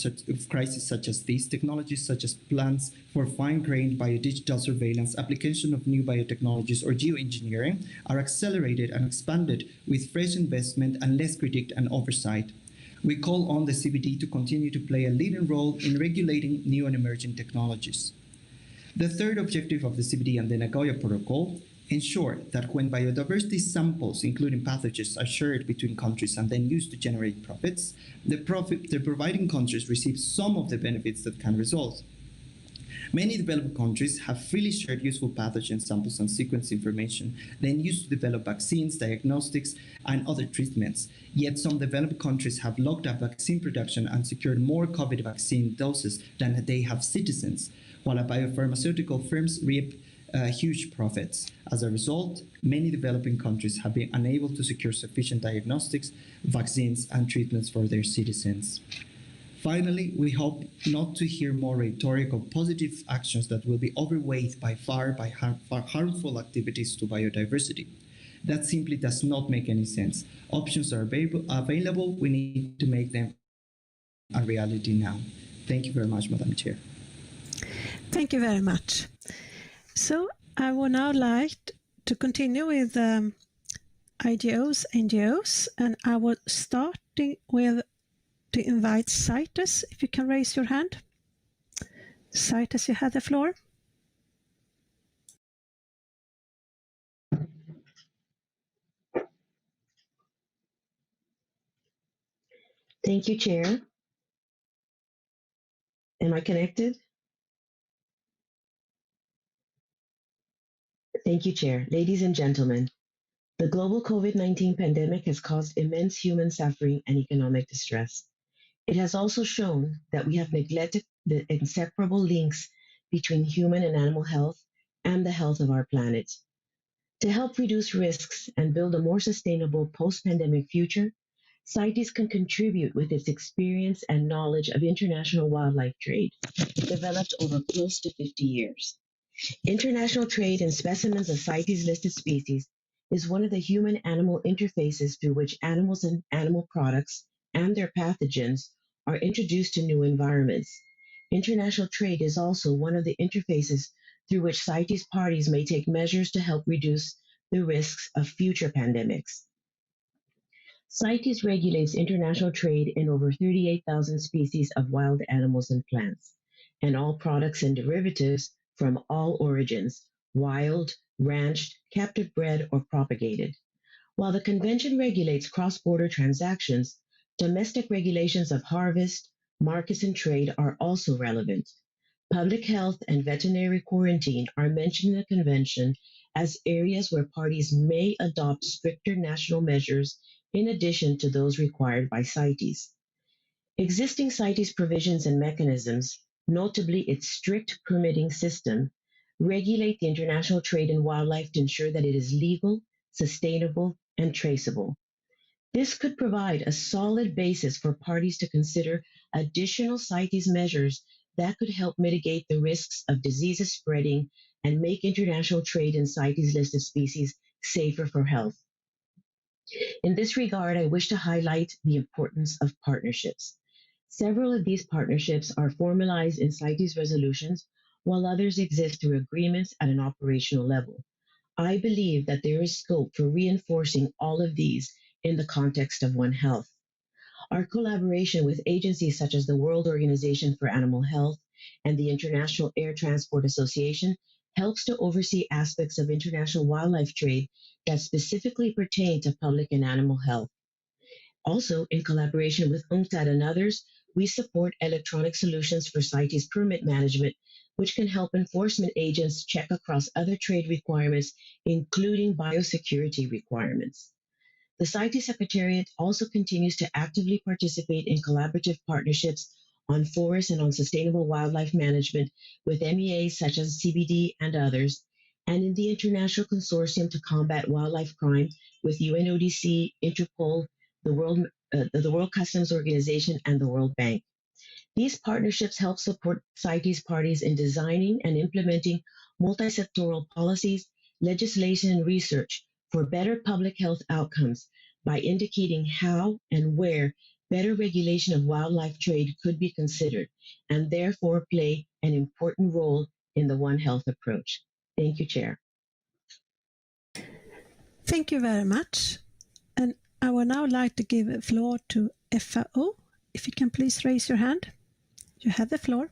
crisis such as these, technologies such as plans for fine-grained biodigital surveillance, application of new biotechnologies, or geoengineering are accelerated and expanded with fresh investment and less critique and oversight. We call on the CBD to continue to play a leading role in regulating new and emerging technologies. The third objective of the CBD and the Nagoya Protocol ensure that when biodiversity samples, including pathogens, are shared between countries and then used to generate profits, the providing countries receive some of the benefits that can result. Many developed countries have freely shared useful pathogen samples and sequence information, then used to develop vaccines, diagnostics, and other treatments. Yet some developed countries have locked up vaccine production and secured more COVID vaccine doses than they have citizens, while biopharmaceutical firms reap huge profits. As a result, many developing countries have been unable to secure sufficient diagnostics, vaccines, and treatments for their citizens. Finally, we hope not to hear more rhetoric of positive actions that will be overweighed by far harmful activities to biodiversity. That simply does not make any sense. Options are available. We need to make them a reality now. Thank you very much, Madam Chair. Thank you very much. So I would now like to continue with IGOs, NGOs, and I will starting with to invite CITES, if you can raise your hand. CITES, you have the floor. Thank you, Chair. Am I connected? Thank you, Chair. Ladies and gentlemen, the global COVID-19 pandemic has caused immense human suffering and economic distress. It has also shown that we have neglected the inseparable links between human and animal health and the health of our planet. To help reduce risks and build a more sustainable post-pandemic future, CITES can contribute with its experience and knowledge of international wildlife trade, developed over close to 50 years. International trade in specimens of CITES-listed species is one of the human-animal interfaces through which animals and animal products and their pathogens are introduced to new environments. International trade is also one of the interfaces through which CITES parties may take measures to help reduce the risks of future pandemics. CITES regulates international trade in over 38,000 species of wild animals and plants, and all products and derivatives from all origins, wild, ranched, captive bred, or propagated. While the Convention regulates cross-border transactions, domestic regulations of harvest, markets, and trade are also relevant. Public health and veterinary quarantine are mentioned in the Convention as areas where parties may adopt stricter national measures in addition to those required by CITES. Existing CITES provisions and mechanisms, notably its strict permitting system, regulate the international trade in wildlife to ensure that it is legal, sustainable, and traceable. This could provide a solid basis for parties to consider additional CITES measures that could help mitigate the risks of diseases spreading and make international trade in CITES-listed species safer for health. In this regard, I wish to highlight the importance of partnerships. Several of these partnerships are formalized in CITES resolutions, while others exist through agreements at an operational level. I believe that there is scope for reinforcing all of these in the context of One Health. Our collaboration with agencies such as the World Organization for Animal Health and the International Air Transport Association helps to oversee aspects of international wildlife trade that specifically pertain to public and animal health. Also, in collaboration with UNCTAD and others, we support electronic solutions for CITES permit management, which can help enforcement agents check across other trade requirements, including biosecurity requirements. The CITES Secretariat also continues to actively participate in collaborative partnerships on forest and on sustainable wildlife management with MEAs such as CBD and others, and in the International Consortium to Combat Wildlife Crime with UNODC, Interpol, the World Customs Organization, and the World Bank. These partnerships help support CITES parties in designing and implementing multi-sectoral policies, legislation, and research for better public health outcomes by indicating how and where better regulation of wildlife trade could be considered, and therefore play an important role in the One Health approach. Thank you, Chair. Thank you very much. And I would now like to give the floor to FAO. If you can please raise your hand. You have the floor.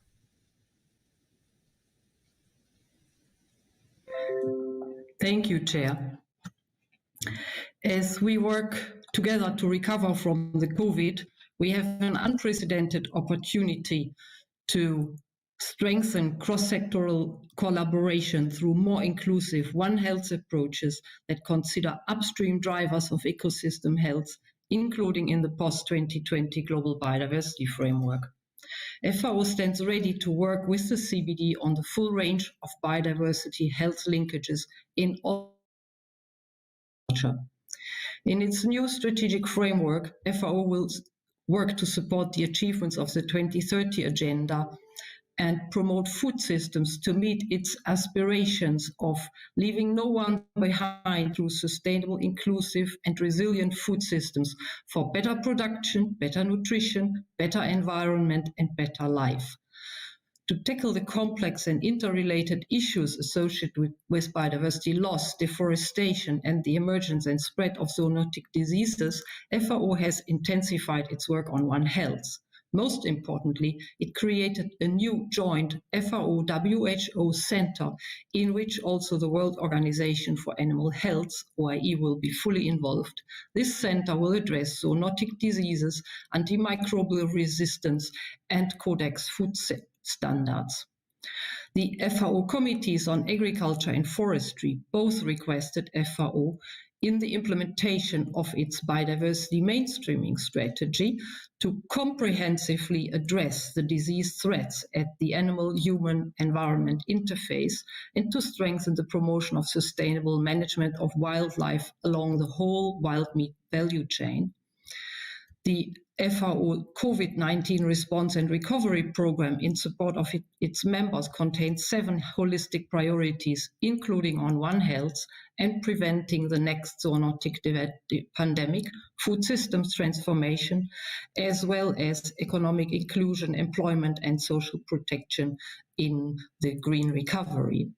Thank you, Chair. As we work together to recover from the COVID, we have an unprecedented opportunity to strengthen cross-sectoral collaboration through more inclusive One Health approaches that consider upstream drivers of ecosystem health, including in the post-2020 Global Biodiversity Framework. FAO stands ready to work with the CBD on the full range of biodiversity health linkages in all culture. In its new strategic framework, FAO will work to support the achievements of the 2030 Agenda and promote food systems to meet its aspirations of leaving no one behind through sustainable, inclusive, and resilient food systems for better production, better nutrition, better environment, and better life. To tackle the complex and interrelated issues associated with biodiversity loss, deforestation, and the emergence and spread of zoonotic diseases, FAO has intensified its work on One Health. Most importantly, it created a new joint FAO-WHO center in which also the World Organization for Animal Health, OIE, will be fully involved. This center will address zoonotic diseases, antimicrobial resistance, and Codex food standards. The FAO committees on agriculture and forestry both requested FAO in the implementation of its biodiversity mainstreaming strategy to comprehensively address the disease threats at the animal-human environment interface and to strengthen the promotion of sustainable management of wildlife along the whole wild meat value chain. The FAO COVID-19 response and recovery program in support of its members contains 7 holistic priorities, including on One Health and preventing the next zoonotic pandemic, food systems transformation, as well as economic inclusion, employment and social protection in the green recovery.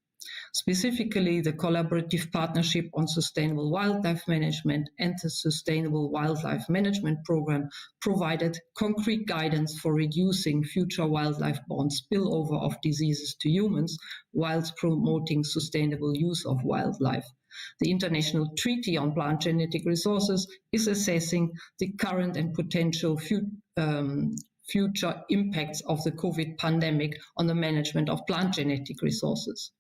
Specifically, the Collaborative Partnership on Sustainable Wildlife Management and the Sustainable Wildlife Management Program provided concrete guidance for reducing future wildlife-borne spillover of diseases to humans, whilst promoting sustainable use of wildlife. The International Treaty on Plant Genetic Resources is assessing the current and potential future impacts of the COVID pandemic on the management of plant genetic resources.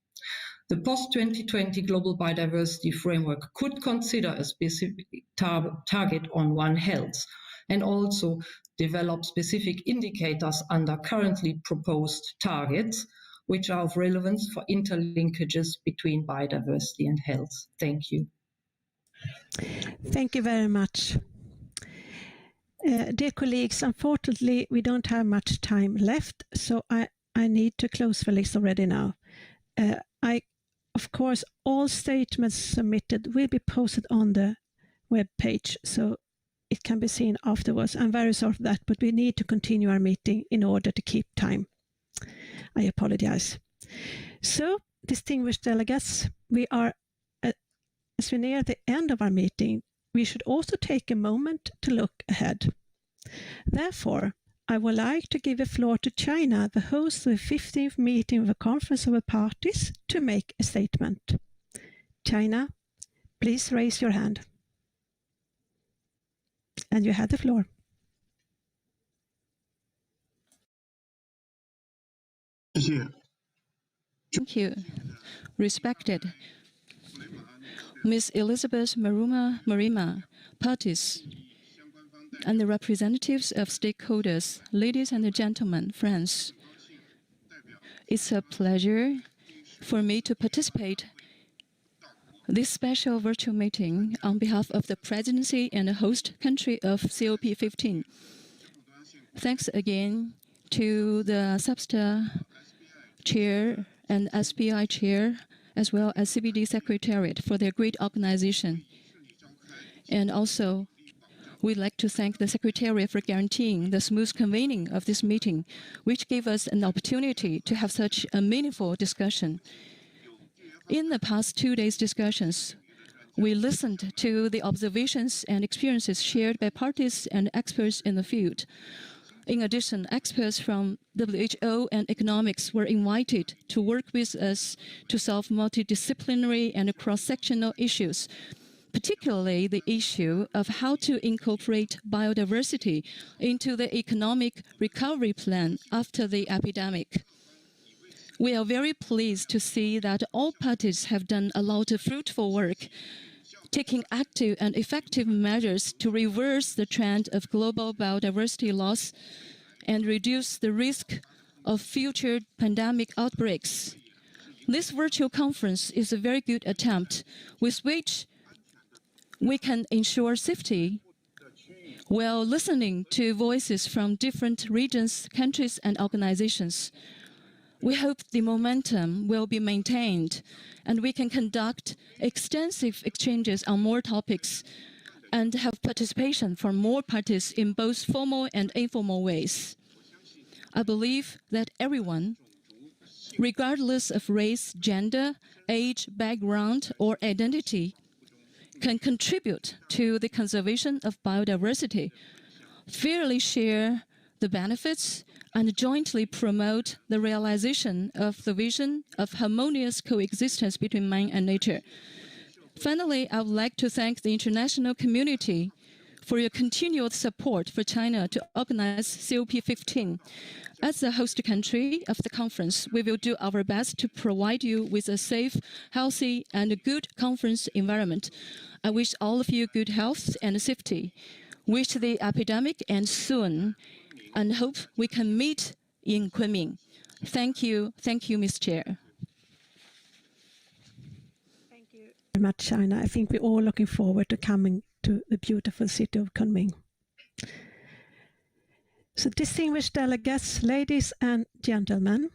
The post-2020 Global Biodiversity Framework could consider a specific target on One Health and also develop specific indicators under currently proposed targets, which are of relevance for interlinkages between biodiversity and health. Thank you. Thank you very much. Dear colleagues, unfortunately, we don't have much time left, so I need to close the list already now. Of course, all statements submitted will be posted on the web page, so it can be seen afterwards. I'm very sorry for that, but we need to continue our meeting in order to keep time. I apologize. So, distinguished delegates, as we near the end of our meeting, we should also take a moment to look ahead. Therefore, I would like to give the floor to China, the host of the 15th meeting of the Conference of the Parties, to make a statement. China, please raise your hand. And you have the floor. Thank you. Respected Ms. Elizabeth Marima, parties, and the representatives of stakeholders, ladies and gentlemen, friends. It's a pleasure for me to participate in this special virtual meeting on behalf of the presidency and the host country of COP15. Thanks again to the SBSTTA chair and SBI chair, as well as CBD Secretariat for their great organization. And also, we'd like to thank the Secretariat for guaranteeing the smooth convening of this meeting, which gave us an opportunity to have such a meaningful discussion. In the past 2 days' discussions, we listened to the observations and experiences shared by parties and experts in the field. In addition, experts from WHO and economics were invited to work with us to solve multidisciplinary and cross-sectional issues, particularly the issue of how to incorporate biodiversity into the economic recovery plan after the epidemic. We are very pleased to see that all parties have done a lot of fruitful work, taking active and effective measures to reverse the trend of global biodiversity loss and reduce the risk of future pandemic outbreaks. This virtual conference is a very good attempt with which we can ensure safety while listening to voices from different regions, countries, and organizations. We hope the momentum will be maintained and we can conduct extensive exchanges on more topics and have participation from more parties in both formal and informal ways. I believe that everyone, regardless of race, gender, age, background, or identity, can contribute to the conservation of biodiversity, fairly share the benefits, and jointly promote the realization of the vision of harmonious coexistence between man and nature. Finally, I would like to thank the international community for your continued support for China to organize COP15. As the host country of the conference, we will do our best to provide you with a safe, healthy, and good conference environment. I wish all of you good health and safety. Wish the epidemic ends soon, and hope we can meet in Kunming. Thank you, Ms. Chair. Thank you very much, China. I think we're all looking forward to coming to the beautiful city of Kunming. So, distinguished delegates, ladies and gentlemen,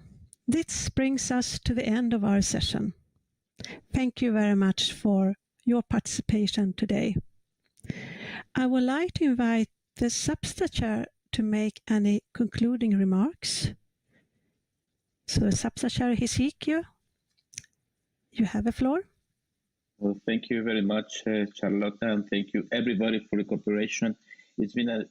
this brings us to the end of our session. Thank you very much for your participation today. I would like to invite the substitute chair to make any concluding remarks. So, substitute chair Hezekiah, you have the floor. Well, thank you very much, Charlotte, and thank you everybody for the cooperation. It's been a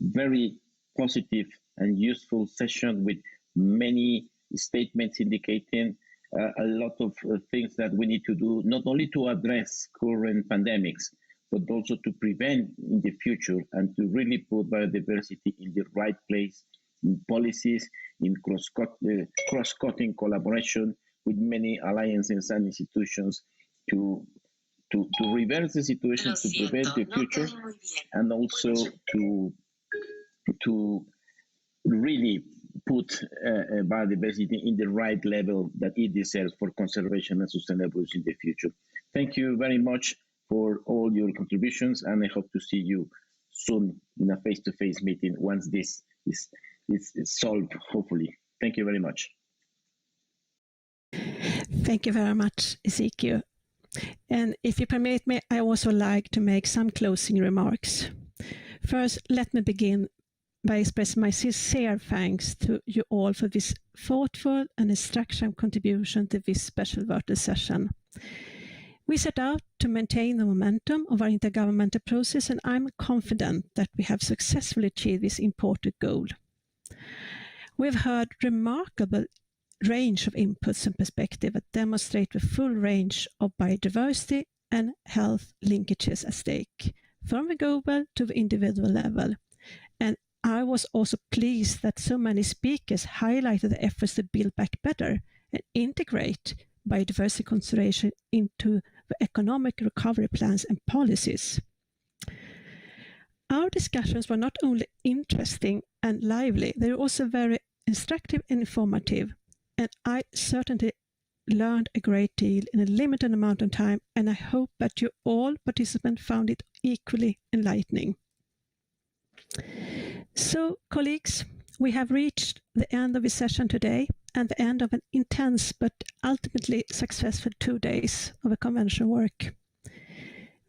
very positive and useful session with many statements indicating a lot of things that we need to do, not only to address current pandemics, but also to prevent in the future and to really put biodiversity in the right place in policies, in cross-cutting collaboration with many alliances and institutions to reverse the situation, to prevent the future, and also to really put biodiversity in the right level that it deserves for conservation and sustainable use in the future. Thank you very much for all your contributions, and I hope to see you soon in a face-to-face meeting once this is solved, hopefully. Thank you very much. Thank you very much, Ezekiel. And if you permit me, I also like to make some closing remarks. First, let me begin by expressing my sincere thanks to you all for this thoughtful and instructive contribution to this special virtual session. We set out to maintain the momentum of our intergovernmental process, and I'm confident that we have successfully achieved this important goal. We've heard remarkable range of inputs and perspectives that demonstrate the full range of biodiversity and health linkages at stake, from the global to the individual level. And I was also pleased that so many speakers highlighted the efforts to build back better and integrate biodiversity conservation into the economic recovery plans and policies. Our discussions were not only interesting and lively, they were also very instructive and informative. And I certainly learned a great deal in a limited amount of time, and I hope that you all participants found it equally enlightening. So, colleagues, we have reached the end of the session today and the end of an intense but ultimately successful 2 days of a convention work.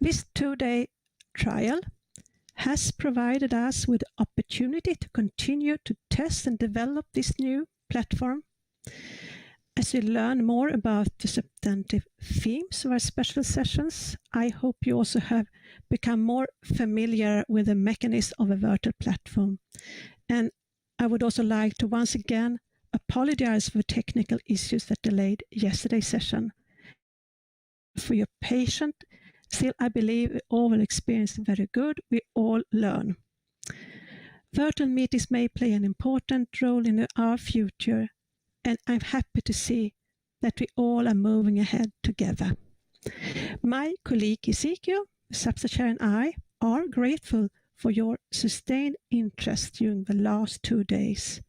This 2-day trial has provided us with the opportunity to continue to test and develop this new platform. As you learn more about the substantive themes of our special sessions, I hope you also have become more familiar with the mechanism of a virtual platform. And I would also like to once again apologize for the technical issues that delayed yesterday's session. For your patience, still I believe we all will experience very good. We all learn. Virtual meetings may play an important role in our future, and I'm happy to see that we all are moving ahead together. My colleague Ezekiel, substitute chair, and I are grateful for your sustained interest during the last 2 days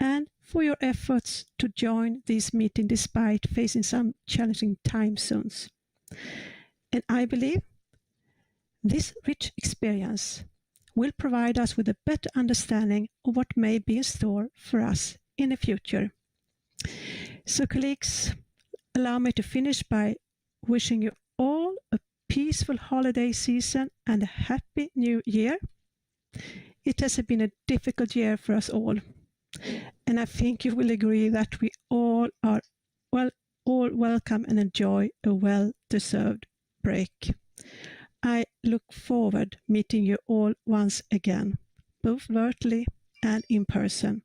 and for your efforts to join this meeting despite facing some challenging time zones. And I believe this rich experience will provide us with a better understanding of what may be in store for us in the future. So, colleagues, allow me to finish by wishing you all a peaceful holiday season and a happy new year. It has been a difficult year for us all, and I think you will agree that we all are all welcome and enjoy a well-deserved break. I look forward to meeting you all once again, both virtually and in person,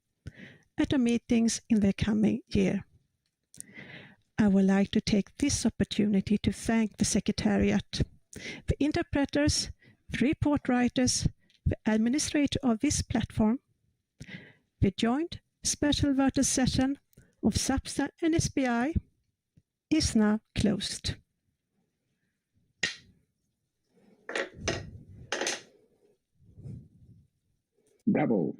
at our meetings in the coming year. I would like to take this opportunity to thank the Secretariat, the interpreters, the report writers, the administrator of this platform. The joint special virtual session of SBSTTA and SBI is now closed. Bravo.